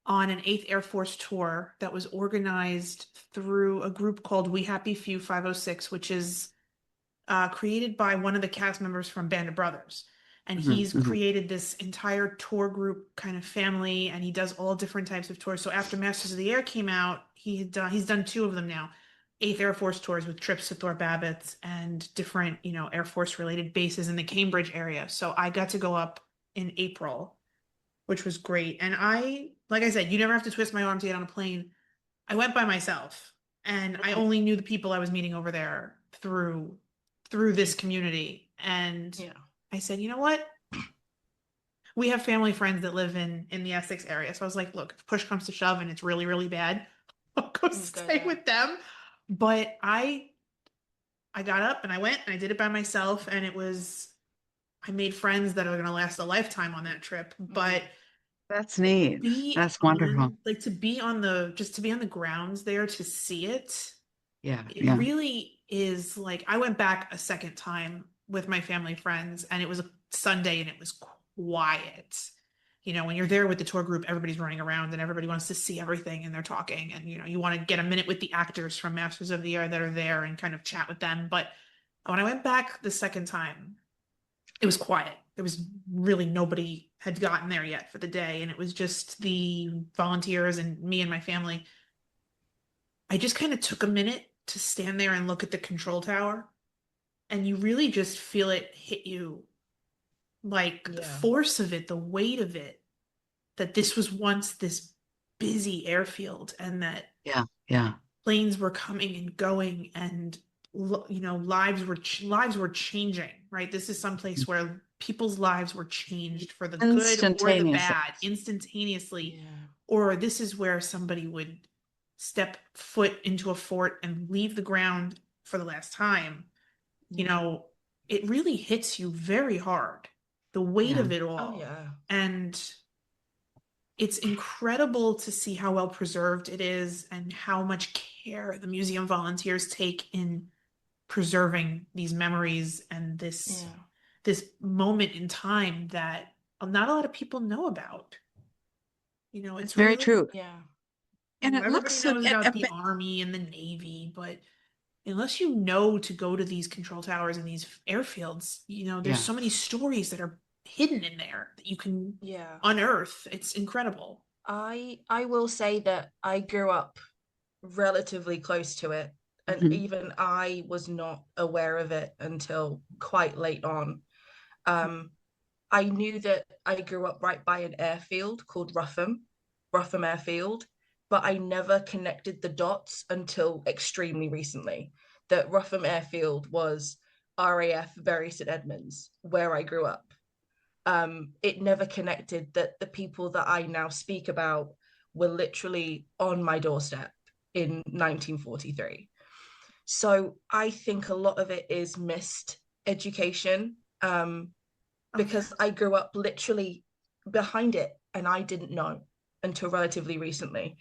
on an 8th Air Force tour that was organized through a group called We Happy Few 506, which is created by one of the cast members from Band of Brothers. And he's created this entire tour group kind of family, and he does all different types of tours. So after Masters of the Air came out, he's done 2 of them now. 8th Air Force tours with trips to Thorpe Abbott's and different, Air Force related bases in the Cambridge area. So I got to go up in April, which was great. And like I said, you never have to twist my arm to get on a plane. I went by myself, and I only knew the people I was meeting over there through this community. And I said, you know what? We have family friends that live in the Essex area. So I was like, look, if push comes to shove and it's really, really bad, I'll go stay with them. But I got up and I went and I did it by myself, and I made friends that are going to last a lifetime on that trip. But that's neat. That's wonderful. Like to be on the grounds there to see it. It Yeah. really is. Like, I went back a second time with my family friends, and it was a Sunday and it was quiet. When you're there with the tour group, everybody's running around and everybody wants to see everything and they're talking, and you want to get a minute with the actors from Masters of the Air that are there and kind of chat with them. But when I went back the second time, it was quiet. There was really nobody had gotten there yet for the day, and it was just the volunteers and me and my family. I just kind of took a minute to stand there and look at the control tower, and you really just feel it hit you, like the force of it, the weight of it, that this was once this busy airfield, and that planes were coming and going, and lives were changing, right? This is someplace where people's lives were changed for the good or the bad instantaneously. Or this is where somebody would step foot into a fort and leave the ground for the last time. It really hits you very hard, the weight of it all. And it's incredible to see how well preserved it is and how much care the museum volunteers take in preserving these memories and this moment in time that not a lot of people know about. It's Very really, true. Yeah. And it everybody looks so, knows about the Army and the Navy, but unless you know to go to these control towers and these airfields, there's so many stories that are hidden in there that you can unearth. It's incredible. I will say that I grew up relatively close to it, and even I was not aware of it until quite late on. I knew that I grew up right by an airfield called Rougham Airfield, but I never connected the dots until extremely recently that Rougham Airfield was RAF Bury St Edmunds, where I grew up. It never connected that the people that I now speak about were literally on my doorstep in 1943. So I think a lot of it is missed education, because I grew up literally behind it and I didn't know until relatively recently.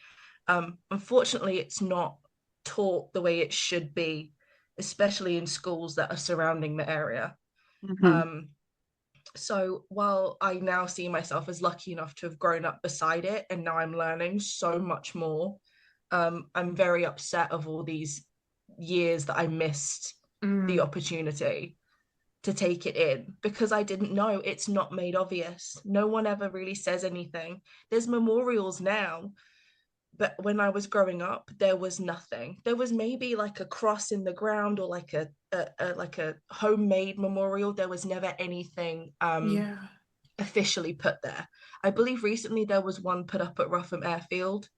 Unfortunately, it's not taught the way it should be, especially in schools that are surrounding the area. So while I now see myself as lucky enough to have grown up beside it, and now I'm learning so much more, I'm very upset of all these years that I missed the opportunity to take it in, because I didn't know. It's not made obvious. No one ever really says anything. There's memorials now, but when I was growing up, there was nothing. There was maybe like a cross in the ground, or like a homemade memorial. There was never anything officially put there. I believe recently there was one put up at Rougham Airfield.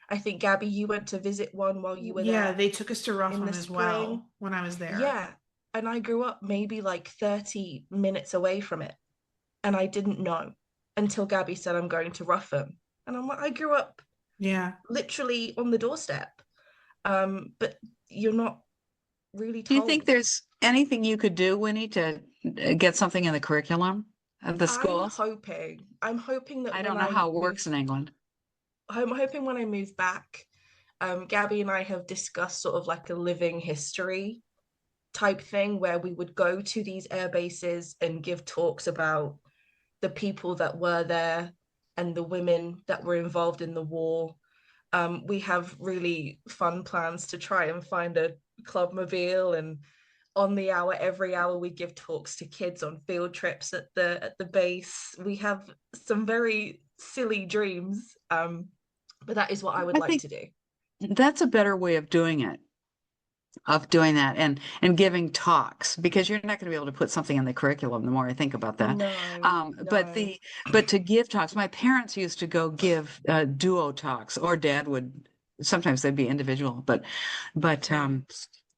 I think, Gabby, you went to visit one while you were there. Yeah, they took us to in Rougham the as spring. well when I was there. Yeah, and I grew up maybe like 30 minutes away from it, and I didn't know until Gabby said, I'm going to Rougham, and I'm like, I grew up literally on the doorstep. But you're not really told. Do you think there's anything you could do, Winnie, to get something in the curriculum of the schools? I'm hoping that I don't know how it works in England. I'm hoping when I move back, Gabby and I have discussed sort of like a living history type thing, where we would go to these air bases and give talks about the people that were there and the women that were involved in the war. We have really fun plans to try and find a Clubmobile, and on the hour, every hour, we give talks to kids on field trips at the base. We have some very silly dreams, but that is what I would like to do. That's a better way of doing it, of doing that, and giving talks, because you're not going to be able to put something in the curriculum the more I think about that. No. But to give talks, my parents used to go give duo talks, or Dad would, sometimes they'd be individual, but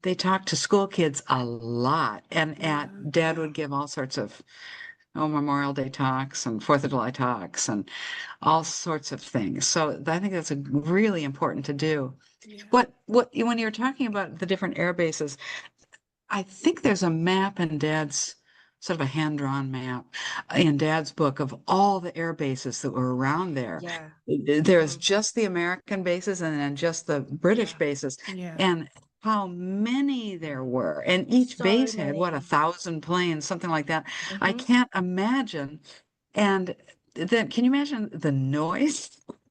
they talked to school kids a lot, and Dad would give all sorts of Memorial Day talks and 4th of July talks and all sorts of things. So I think that's really important to do. Yeah. When you're talking about the different air bases, I think there's a map in Dad's, sort of a hand-drawn map in Dad's book, of all the air bases that were around there. Yeah. There's just the American bases and then just the British bases. Yeah. And how many there were, and each base had 1,000 planes, something like that. I can't imagine. And then, can you imagine the noise?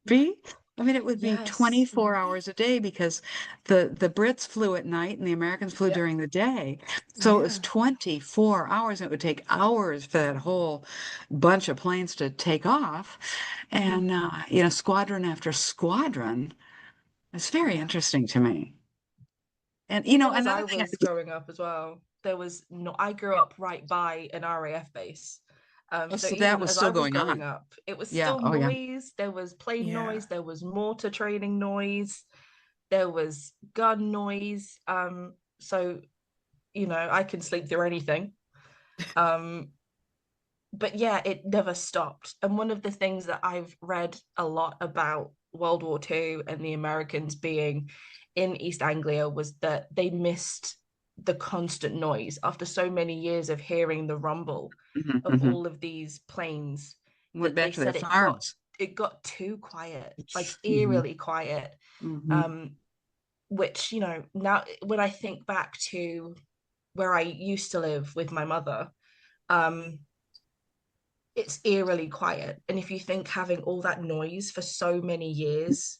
I mean, it would be 24 hours a day, because the Brits flew at night and the Americans flew during the day. So it was 24 hours, and it would take hours for that whole bunch of planes to take off. And, squadron after squadron. It's very interesting to me. And, I was growing up as well, I grew up right by an RAF base. So that was still going on. Up, it was still noise. There was plane noise. There was mortar training noise. There was gun noise. So, I can sleep through anything. But yeah, it never stopped. And one of the things that I've read a lot about World War II and the Americans being in East Anglia was that they missed the constant noise after so many years of hearing the rumble of all of these planes. Went back to their farms. It got too quiet, like eerily quiet. Which, now when I think back to where I used to live with my mother, it's eerily quiet. And if you think having all that noise for so many years,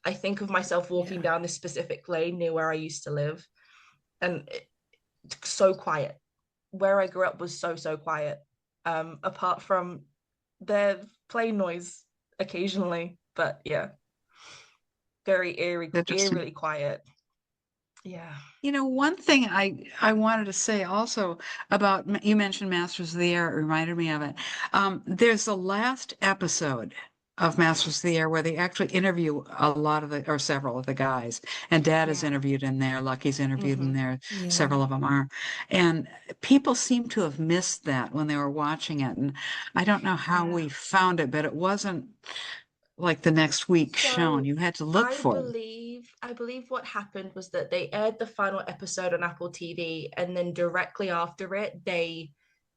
I think of myself walking down this specific lane near where I used to live, and so quiet. Where I grew up was so quiet. Apart from the plane noise occasionally, but yeah, very eerily quiet. Yeah. You know, one thing I wanted to say also about, you mentioned Masters of the Air, it reminded me of it. There's the last episode of Masters of the Air where they actually interview a lot of or several of the guys, and Dad is interviewed in there, Lucky's interviewed in there, several of them are, and people seem to have missed that when they were watching it, and I don't know how we found it, but it wasn't like the next week shown. You had to look for it. I believe what happened was that they aired the final episode on Apple TV, and then directly after it, they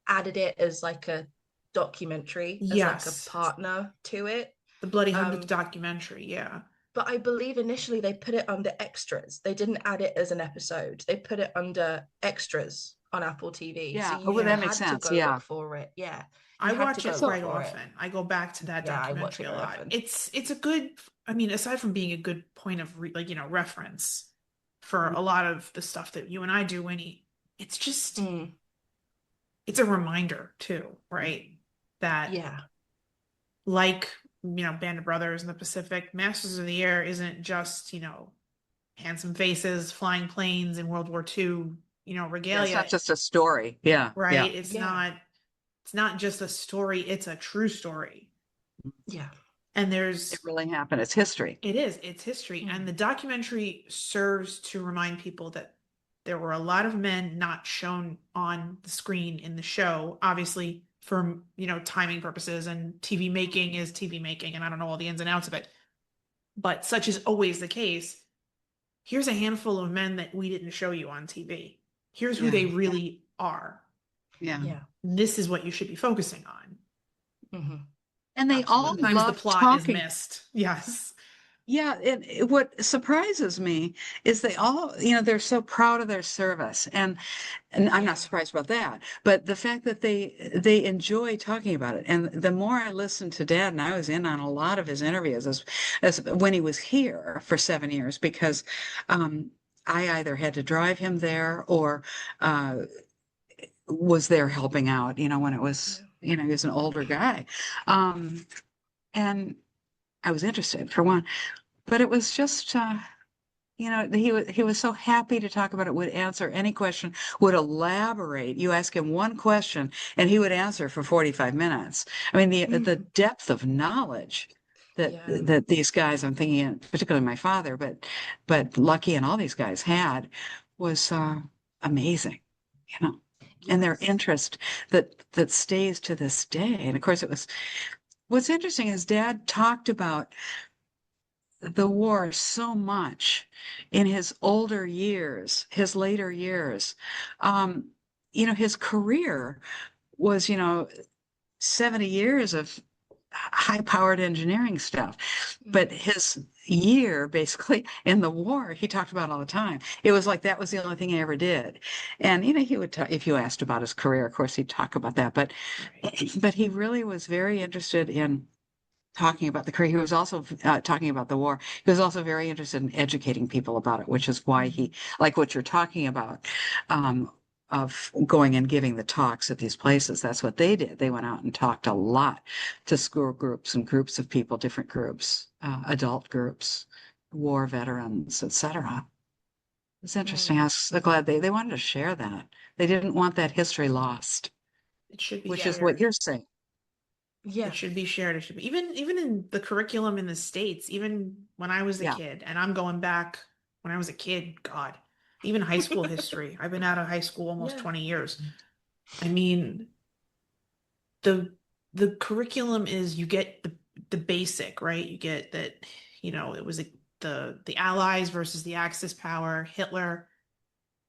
added it as like a documentary, as like a partner to it. The Bloody Hundredth documentary, yeah. But I believe initially they put it under extras. They didn't add it as an episode. They put it under extras on Apple TV. Yeah, so you that had makes sense. to go look for it. Yeah. I watch it quite often. I go back to that documentary a lot. Often. It's a good, I mean, aside from being a good point of reference for a lot of the stuff that you and I do, Winnie, it's just, it's a reminder too, right? That like, Band of Brothers in the Pacific, Masters of the Air isn't just, handsome faces, flying planes in World War II, regalia. It's not just a story. Yeah. Right. Yeah. It's not just a story, it's a true story. Yeah. And it really happened. It's history. It is. It's history. And the documentary serves to remind people that there were a lot of men not shown on the screen in the show, obviously for, timing purposes, and TV making is TV making, and I don't know all the ins and outs of it. But such is always the case. Here's a handful of men that we didn't show you on TV. Here's who they really are. Yeah. This is what you should be focusing on. And they all love the plot talking. is missed. Yes. Yeah. And what surprises me is they all, they're so proud of their service. And I'm not surprised about that, but the fact that they enjoy talking about it. And the more I listened to Dad, and I was in on a lot of his interviews as when he was here for 7 years, because I either had to drive him there or was there helping out, when it was, he was an older guy. And I was interested for one, but it was just, he was so happy to talk about it, would answer any question, would elaborate. You ask him one question and he would answer for 45 minutes. I mean, the depth of knowledge that these guys, I'm thinking particularly my father, but Lucky and all these guys had was amazing, and their interest that stays to this day. And of course what's interesting is Dad talked about the war so much in his older years, his later years. His career was, 70 years of high-powered engineering stuff, but his year basically in the war he talked about all the time. It was like that was the only thing he ever did. And he would talk, if you asked about his career, of course he'd talk about that, but he really was very interested in talking about the career. He was also talking about the war. He was also very interested in educating people about it, which is why he, like what you're talking about, of going and giving the talks at these places. That's what they did. They went out and talked a lot to school groups and groups of people, different groups, adult groups, war veterans, etc. It's interesting. I was so glad they wanted to share that. They didn't want that history lost. It should be which shared. Is what you're saying. Yeah, it should be shared. It should be even in the curriculum in the States. Even when I was a kid, and I'm going back when I was a kid. God, even high school history. I've been out of high school almost 20 years. I mean, the curriculum is, you get the basic, right? You get that, it was the Allies versus the Axis power, Hitler,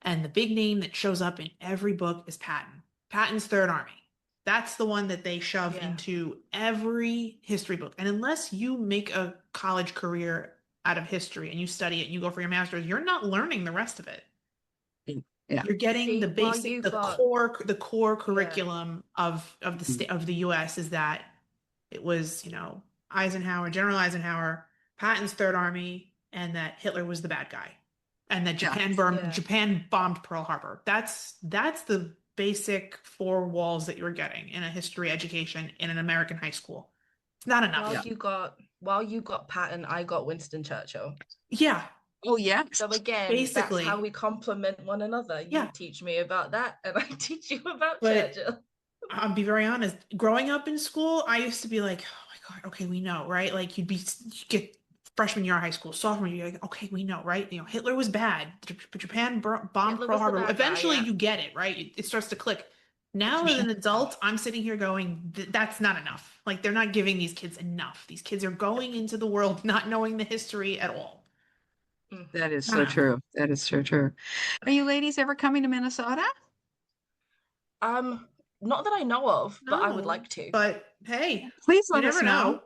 and the big name that shows up in every book is Patton. Patton's Third Army. That's the one that they shove into every history book. And unless you make a college career out of history and you study it and you go for your master's, you're not learning the rest of it. Yeah. You're getting the basic, the core curriculum of the US is that it was, Eisenhower, General Eisenhower, Patton's Third Army, and that Hitler was the bad guy. And that Japan bombed Pearl Harbor. That's the basic four walls that you're getting in a history education in an American high school. It's not enough. While you got Patton, I got Winston Churchill. Yeah. Oh yeah. So again, basically, that's how we complement one another. You teach me about that, and I teach you about Churchill. I'll be very honest. Growing up in school, I used to be like, "Oh my God, okay, we know, right?" Like you get freshman year of high school, sophomore year, like, okay, we know, right? Hitler was bad. Japan bombed Pearl Harbor. Eventually, you get it, right? It starts to click. Now, as an adult, I'm sitting here going, that's not enough. Like they're not giving these kids enough. These kids are going into the world not knowing the history at all. That is so true. That is so true. Are you ladies ever coming to Minnesota? Not that I know of, but I would like to. But hey, please let us know.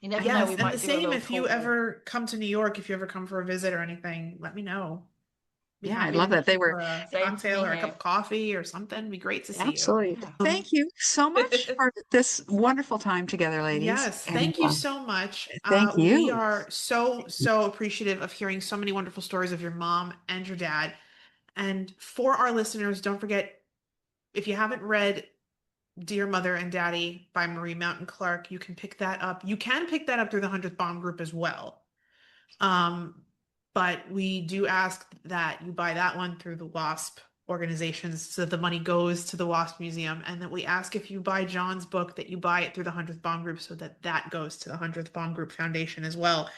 You never know. We might the same if you ever come to New York, if you ever come for a visit or anything, let me know. I love that. They were a cocktail or a cup of coffee or something. It'd be great to see you. Absolutely. Thank you so much for this wonderful time together, ladies. Yes, thank you so much. Thank you. We are so appreciative of hearing so many wonderful stories of your mom and your dad. And for our listeners, don't forget, if you haven't read Dear Mother and Daddy by Marie Mountain Clark, you can pick that up. You can pick that up through the 100th Bomb Group as well. But we do ask that you buy that one through the WASP organizations so that the money goes to the WASP Museum, and that we ask if you buy John's book that you buy it through the 100th Bomb Group so that that goes to the 100th Bomb Group Foundation as well.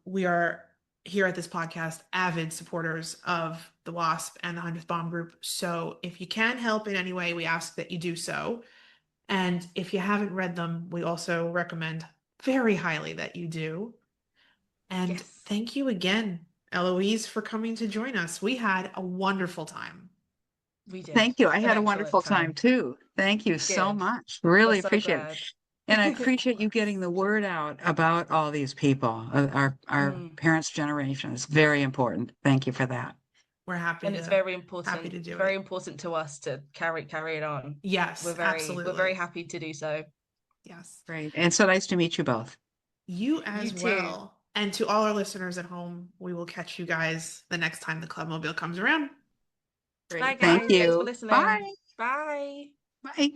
We are here at this podcast avid supporters of the WASP and the 100th Bomb Group. So if you can help in any way, we ask that you do so. And if you haven't read them, we also recommend very highly that you do. And thank you again, Eloise, for coming to join us. We had a wonderful time. We did. Thank you. I had a wonderful time too. Thank you so much. Really appreciate it. And I appreciate you getting the word out about all these people, our parents' generation. It's very important. Thank you for that. We're happy. And it's very important. Happy to do very important to us to carry it on. Yes, absolutely. We're very happy to do so. Yes. Great. And so nice to meet you both. You as well. And to all our listeners at home, we will catch you guys the next time the Clubmobile comes around. Great. Bye, guys. Thank you. Thanks for listening. Bye. Bye. Bye.